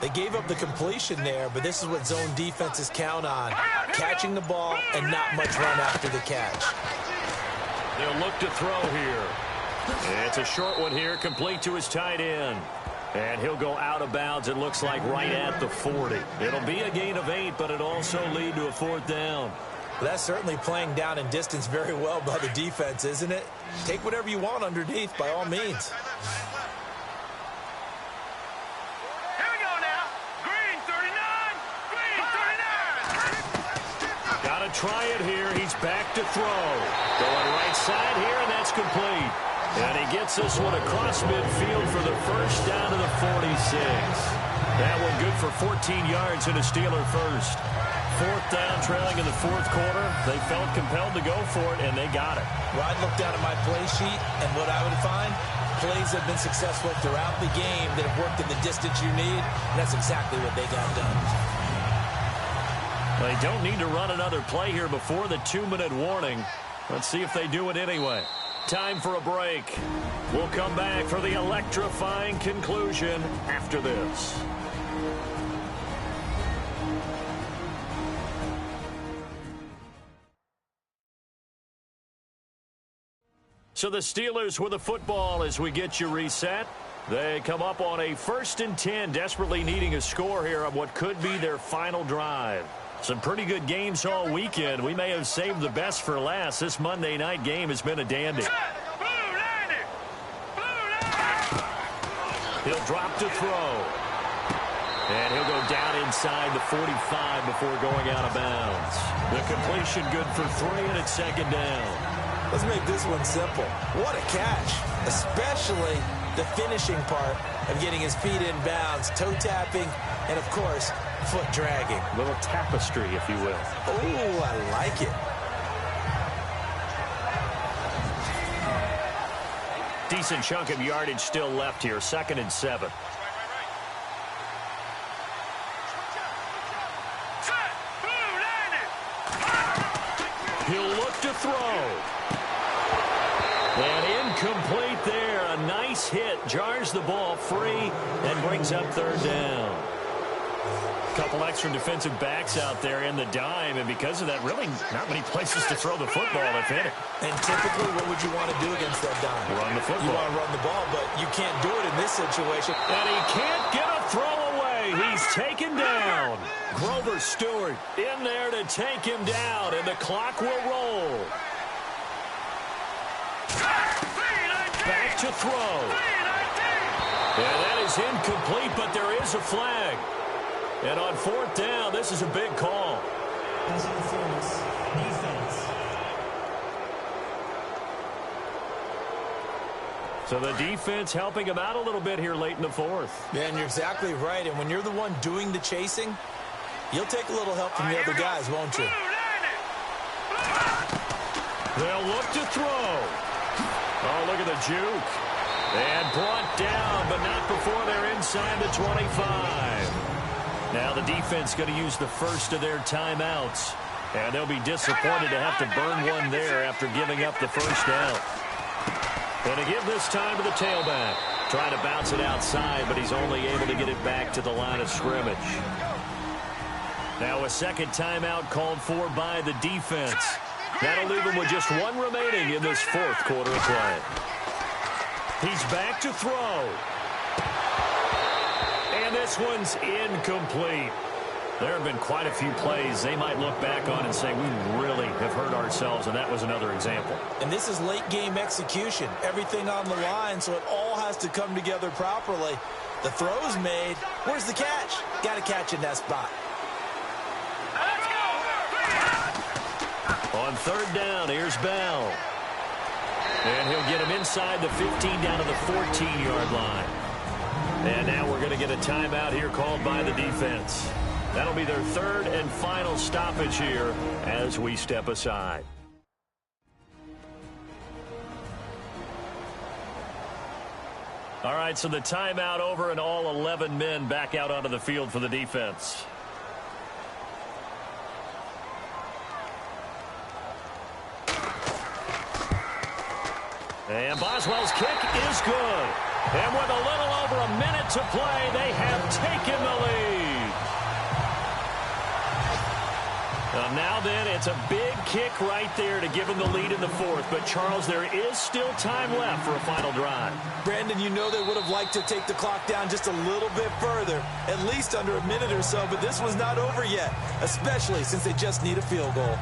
They gave up the completion there, but this is what zone defenses count on. Catching the ball and not much run after the catch. They'll look to throw here. It's a short one here, complete to his tight end. And he'll go out of bounds, it looks like, right at the 40. It'll be a gain of 8, but it'll also lead to a 4th down. Well, that's certainly playing down in distance very well by the defense, isn't it? Take whatever you want underneath, by all means. Here we go now. Green 39. Green 39. Got to try it here. He's back to throw. Going right side here, and that's complete. And he gets this one across midfield for the first down to the 46. That one good for 14 yards and a Steeler first. 4th down, trailing in the 4th quarter. They felt compelled to go for it, and they got it. Well, I'd look down at my play sheet, and what I would find, plays have been successful throughout the game that have worked in the distance you need, and that's exactly what they got done. They don't need to run another play here before the 2-minute warning. Let's see if they do it anyway. Time for a break. We'll come back for the electrifying conclusion after this. So the Steelers with the football as we get you reset. They come up on a 1st and 10, desperately needing a score here on what could be their final drive. Some pretty good games all weekend. We may have saved the best for last. This Monday night game has been a dandy. He'll drop to throw. And he'll go down inside the 45 before going out of bounds. The completion good for 3, and it's 2nd down. Let's make this one simple. What a catch, especially the finishing part of getting his feet in bounds, toe tapping, and of course, foot dragging. A little tapestry, if you will. Oh, I like it. Decent chunk of yardage still left here. 2nd and 7. He'll look to throw. And incomplete there. A nice hit. Jars the ball free and brings up 3rd down. A couple extra defensive backs out there in the dime, and because of that, really not many places to throw the football, if any. And typically, what would you want to do against that dime? Run the football. You want to run the ball, but you can't do it in this situation. And he can't get a throw away. He's taken down. Grover Stewart in there to take him down, and the clock will roll. Back to throw. And that is incomplete, but there is a flag. And on 4th down, this is a big call. Pass interference. Defense. So the defense helping him out a little bit here late in the 4th. Yeah, and you're exactly right. And when you're the one doing the chasing, you'll take a little help from the other guys, won't you? They'll look to throw. Oh, look at the juke. And brought down, but not before they're inside the 25. Now the defense going to use the first of their timeouts. And they'll be disappointed to have to burn one there after giving up the first down. And to give this time to the tailback. Trying to bounce it outside, but he's only able to get it back to the line of scrimmage. Now a 2nd timeout called for by the defense. That'll leave him with just 1 remaining in this 4th quarter of play. He's back to throw. And this one's incomplete. There have been quite a few plays they might look back on and say, we really have hurt ourselves, and that was another example. And this is late-game execution. Everything on the line, so it all has to come together properly. The throw's made. Where's the catch? Got to catch in that spot. On 3rd down, here's Bell. And he'll get him inside the 15 down to the 14-yard line. And now we're going to get a timeout here called by the defense. That'll be their 3rd and final stoppage here as we step aside. All right, so the timeout over and all 11 men back out onto the field for the defense. And Boswell's kick is good. And with a little over a minute to play, they have taken the lead. Now then, it's a big kick right there to give them the lead in the 4th. But, Charles, there is still time left for a final drive. Brandon, you know they would have liked to take the clock down just a little bit further, at least under a minute or so. But this was not over yet, especially since they just need a field goal.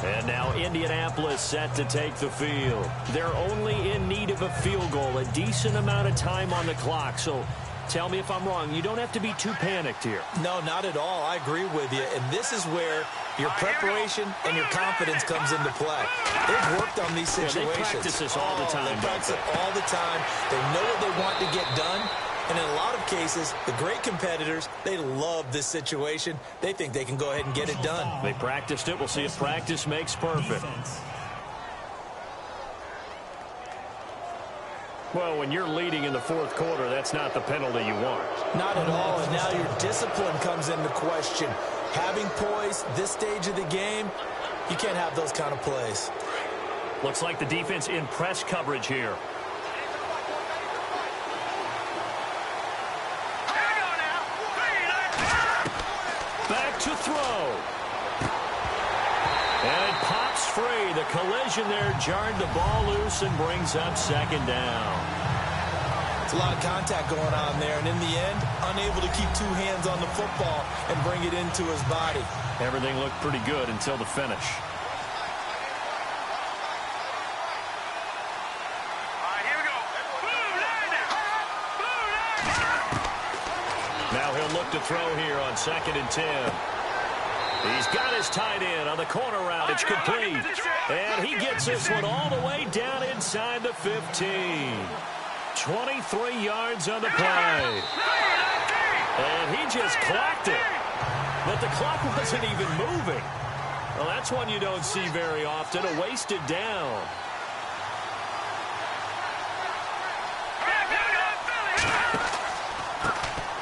And now Indianapolis set to take the field. They're only in need of a field goal, a decent amount of time on the clock. So tell me if I'm wrong. You don't have to be too panicked here. No, not at all. I agree with you. And this is where your preparation and your confidence comes into play. They've worked on these situations. Yeah, they practice this all the time. They practice it all the time. They know what they want to get done. And in a lot of cases, the great competitors, they love this situation. They think they can go ahead and get it done. They practiced it. We'll see if practice makes perfect. Well, when you're leading in the 4th quarter, that's not the penalty you want. Not at all, and now your discipline comes into question. Having poise this stage of the game, you can't have those kind of plays. Looks like the defense in press coverage here. Back to throw. And it pops free. The collision there jarred the ball loose and brings up second down. It's a lot of contact going on there, and in the end, unable to keep two hands on the football and bring it into his body. Everything looked pretty good until the finish. Now he'll look to throw here on 2nd and 10. He's got his tight end on the corner route. It's complete. And he gets this one all the way down inside the 15. 23 yards on the play. And he just clocked it. But the clock wasn't even moving. Well, that's one you don't see very often, a wasted down.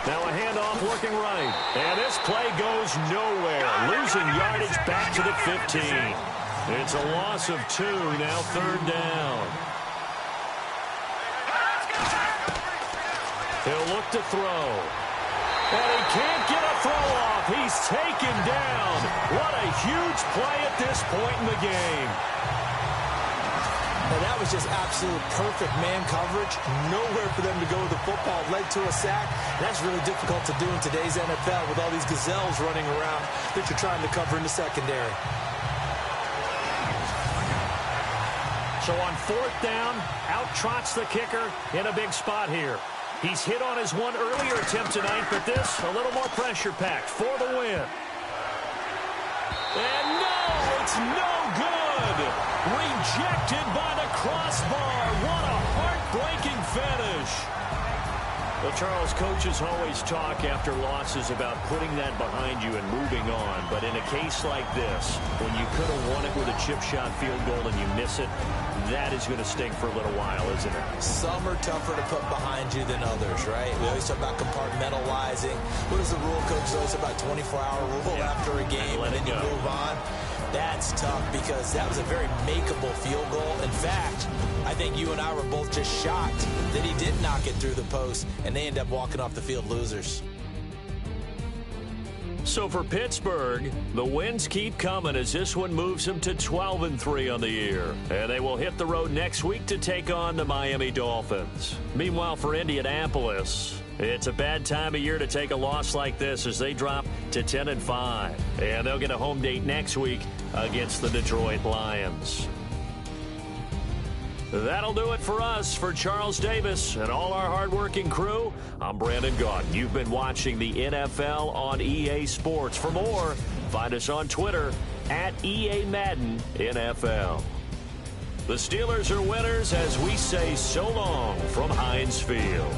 Now a handoff working right. And this play goes nowhere. Losing yardage back to the 15. It's a loss of 2, now 3rd down. He'll look to throw. And he can't get a throw off. He's taken down. What a huge play at this point in the game. And that was just absolute perfect man coverage. Nowhere for them to go with the football. Led to a sack. That's really difficult to do in today's NFL with all these gazelles running around that you're trying to cover in the secondary. So on 4th down, out trots the kicker in a big spot here. He's hit on his one earlier attempt tonight, but this a little more pressure-packed for the win. And no, it's no good. Rejected by the crossbar. What a heartbreaking finish. Well, Charles, coaches always talk after losses about putting that behind you and moving on. But in a case like this, when you could have won it with a chip shot field goal and you miss it, that is going to sting for a little while, isn't it? Some are tougher to put behind you than others, right? We always talk about compartmentalizing. What is the rule, coach? Always about 24-hour rule after a game, and then you move on. That's tough because that was a very makeable field goal. In fact, I think you and I were both just shocked that he did knock it through the post, and they end up walking off the field losers. So for Pittsburgh, the wins keep coming as this one moves them to 12-3 on the year. And they will hit the road next week to take on the Miami Dolphins. Meanwhile, for Indianapolis, it's a bad time of year to take a loss like this as they drop to 10-5. And they'll get a home date next week against the Detroit Lions. That'll do it for us. For Charles Davis and all our hardworking crew, I'm Brandon Gaudin. You've been watching the NFL on EA Sports. For more, find us on Twitter at EA Madden NFL. The Steelers are winners as we say so long from Heinz Field.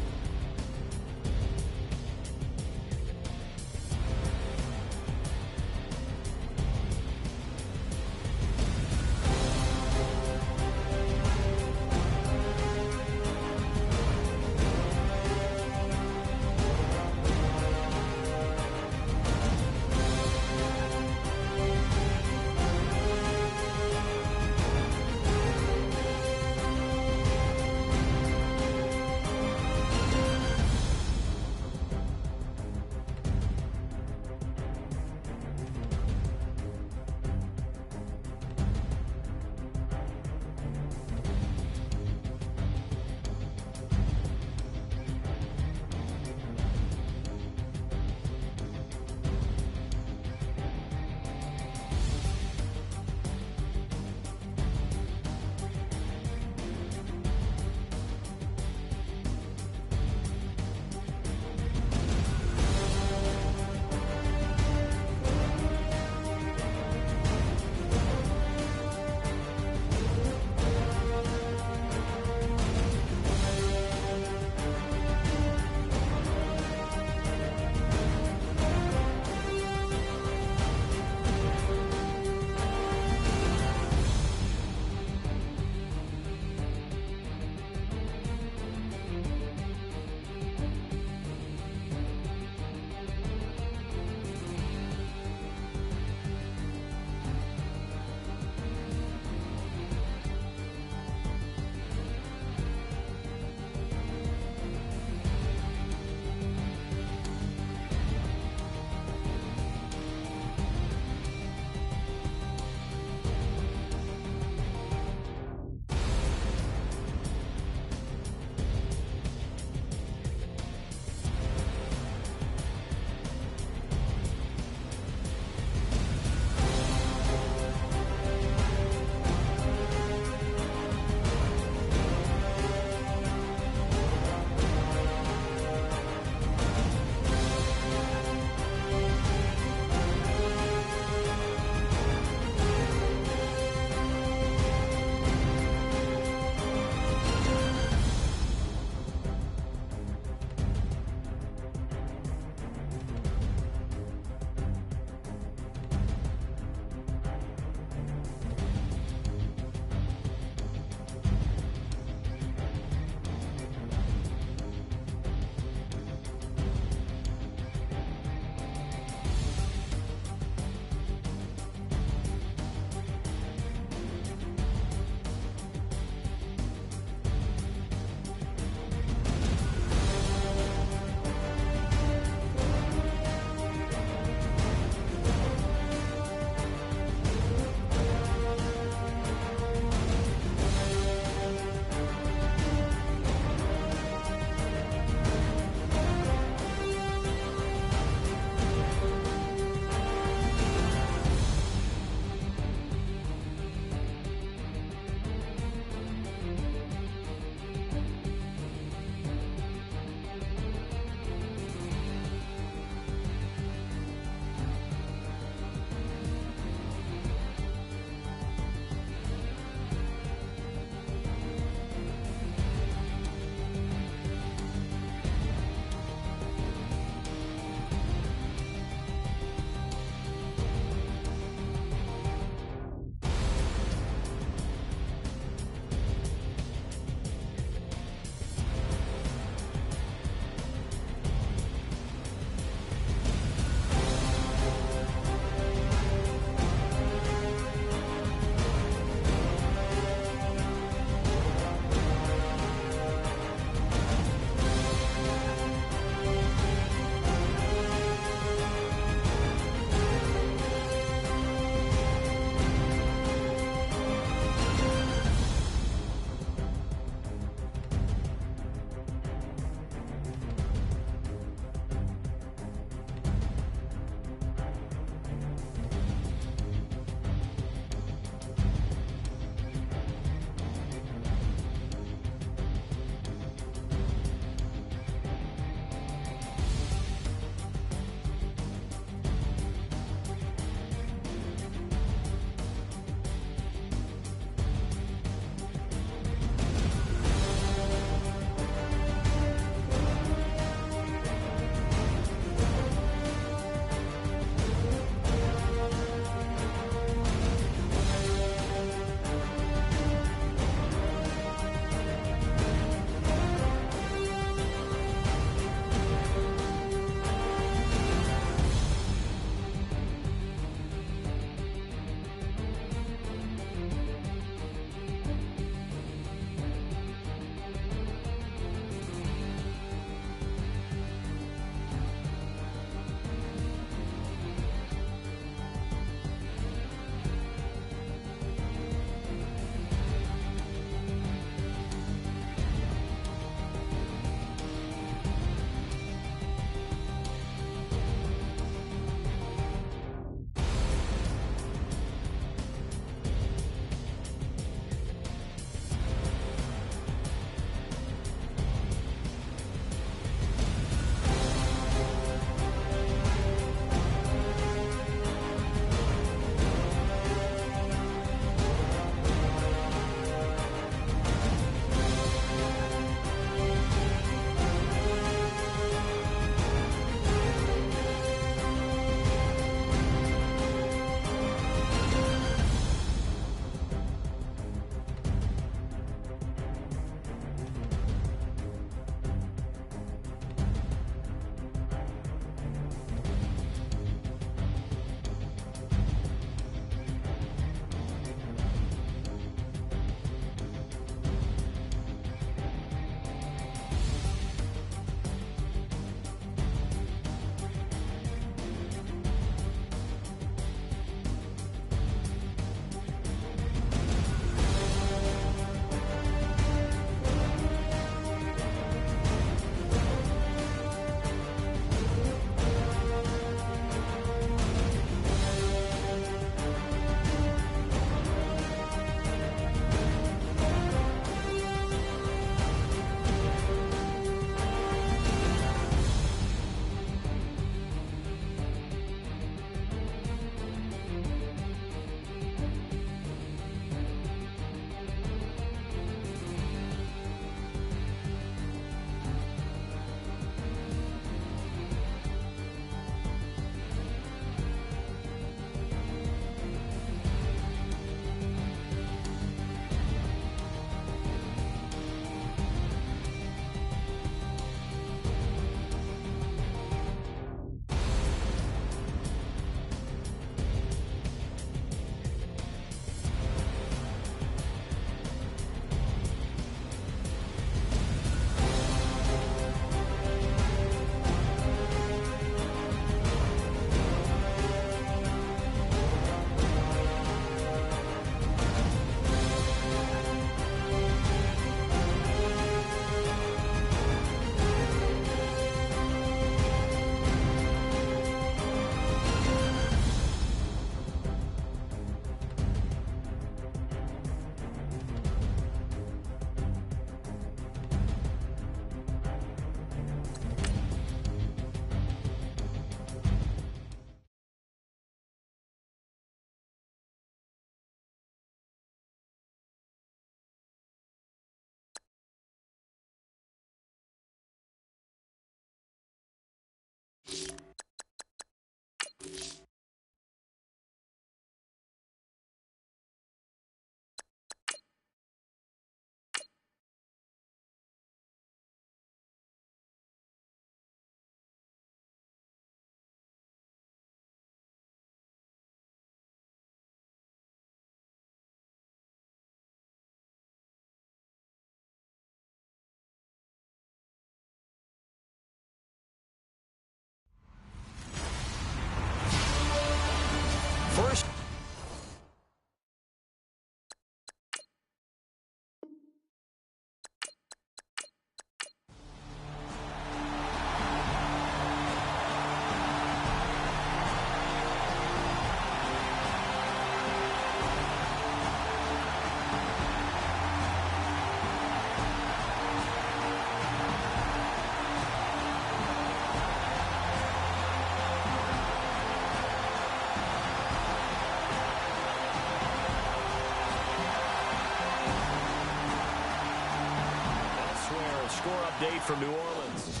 score update from New Orleans.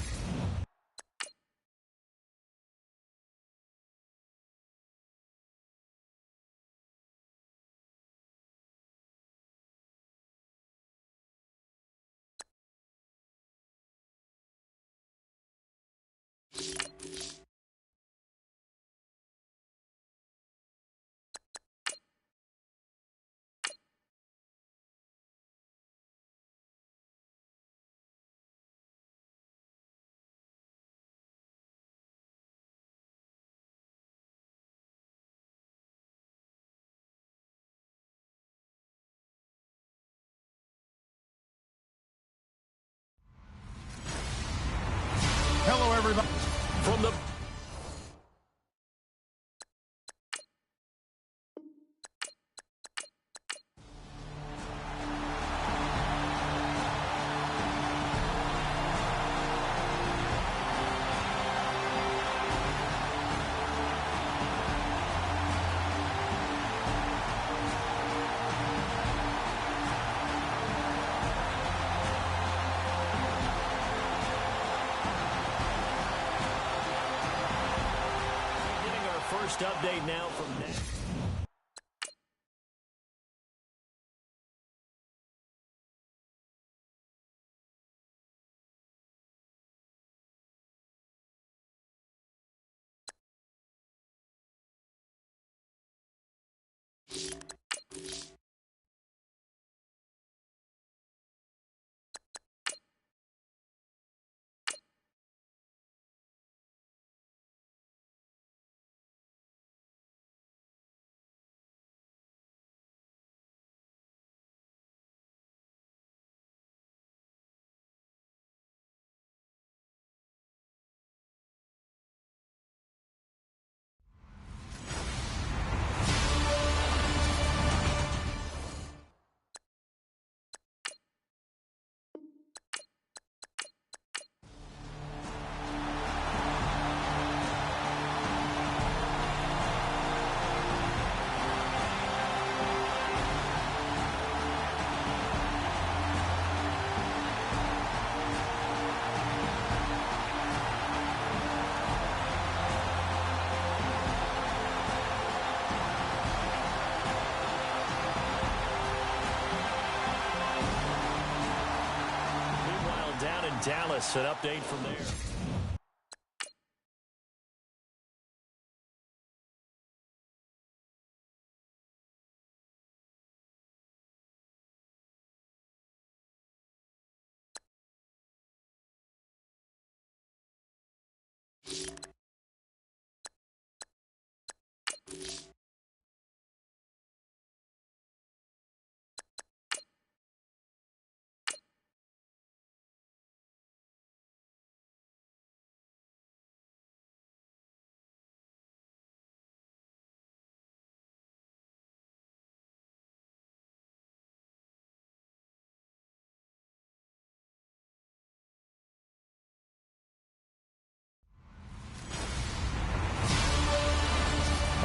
Hello, everybody. From the first update now from Nat. Down in Dallas, an update from there.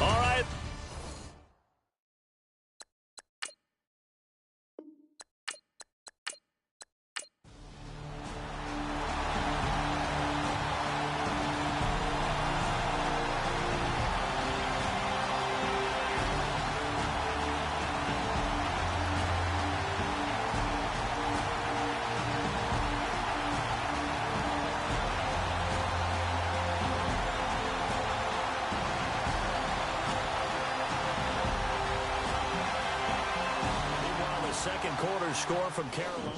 All right. Meanwhile, the second quarter score from Carolina.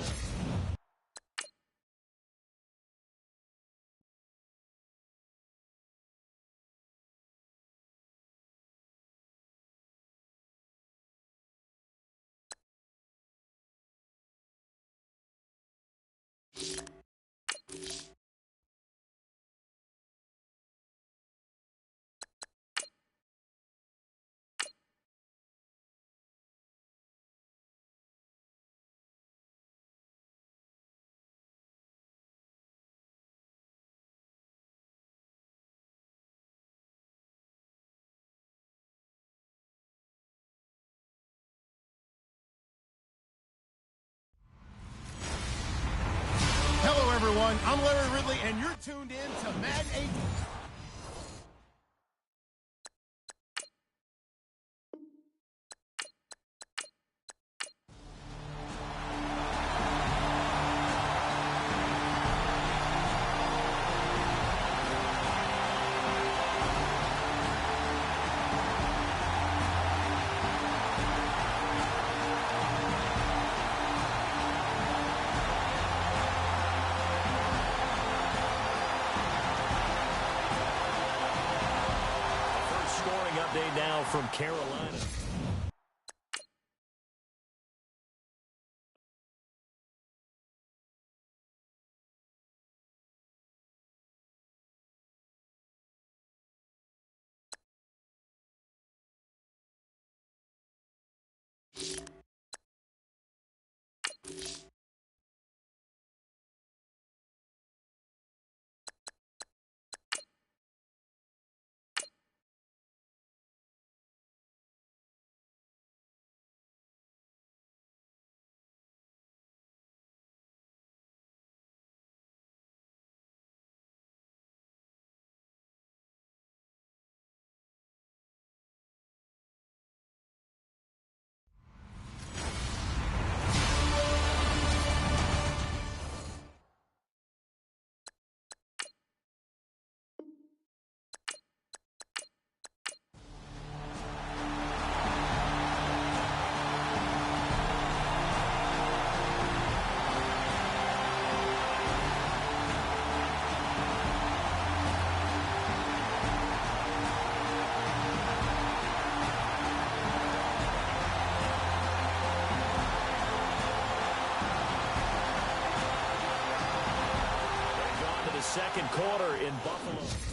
everyone. I'm Larry Ridley, and you're tuned in to Madden 8. Scoring update now from Carolina. Second quarter in Buffalo.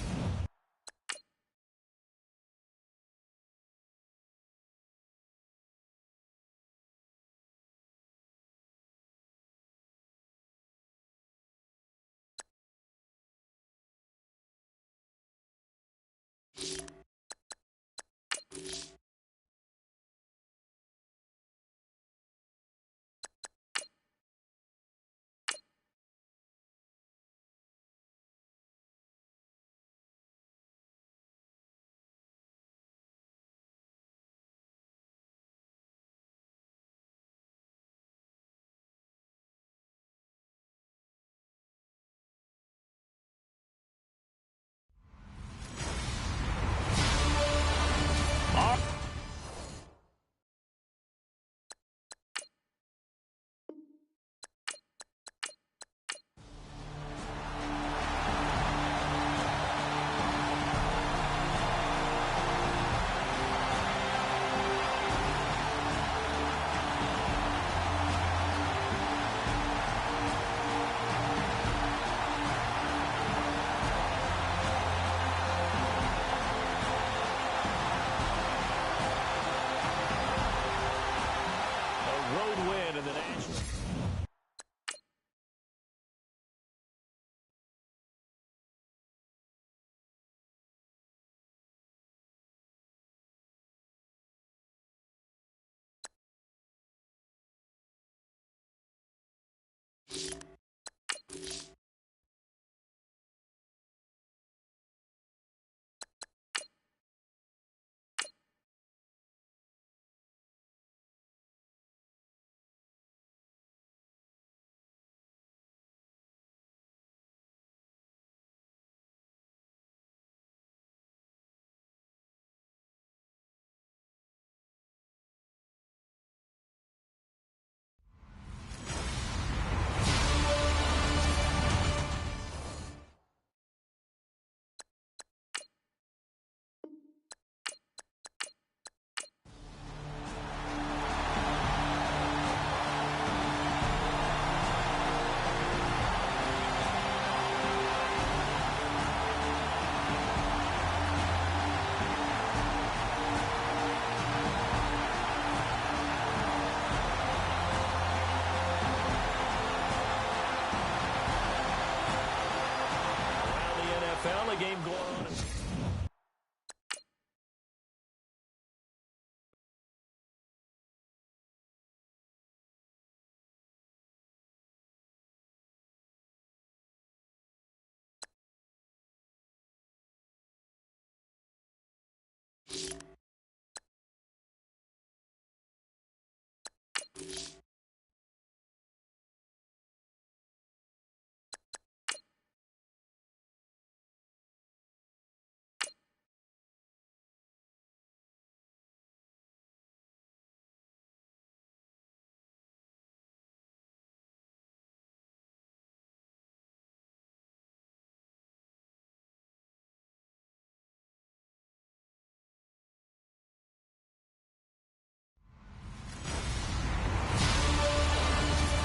game going on.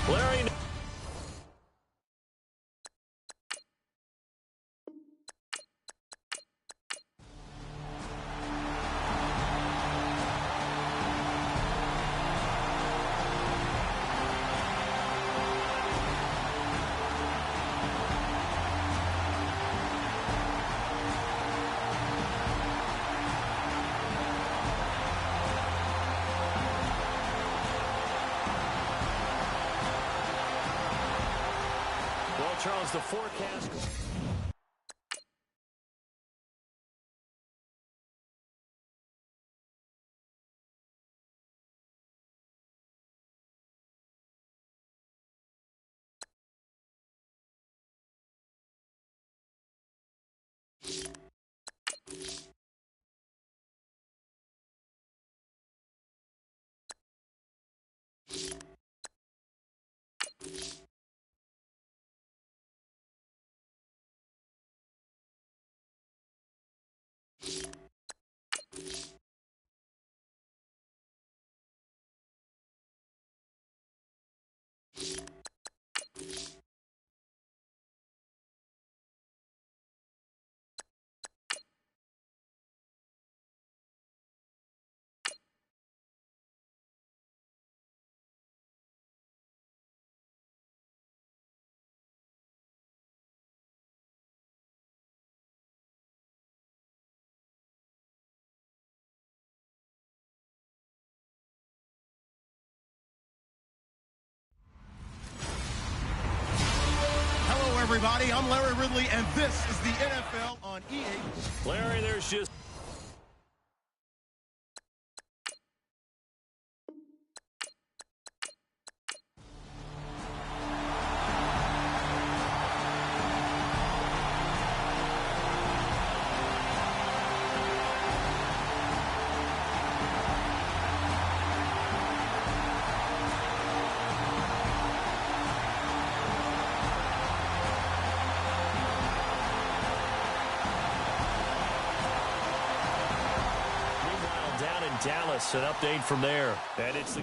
Larry. Well, Charles, the forecast. Hello, everybody. I'm Larry Ridley, and this is the NFL on EA. Larry, there's just. Meanwhile, down in Dallas, an update from there. And it's the.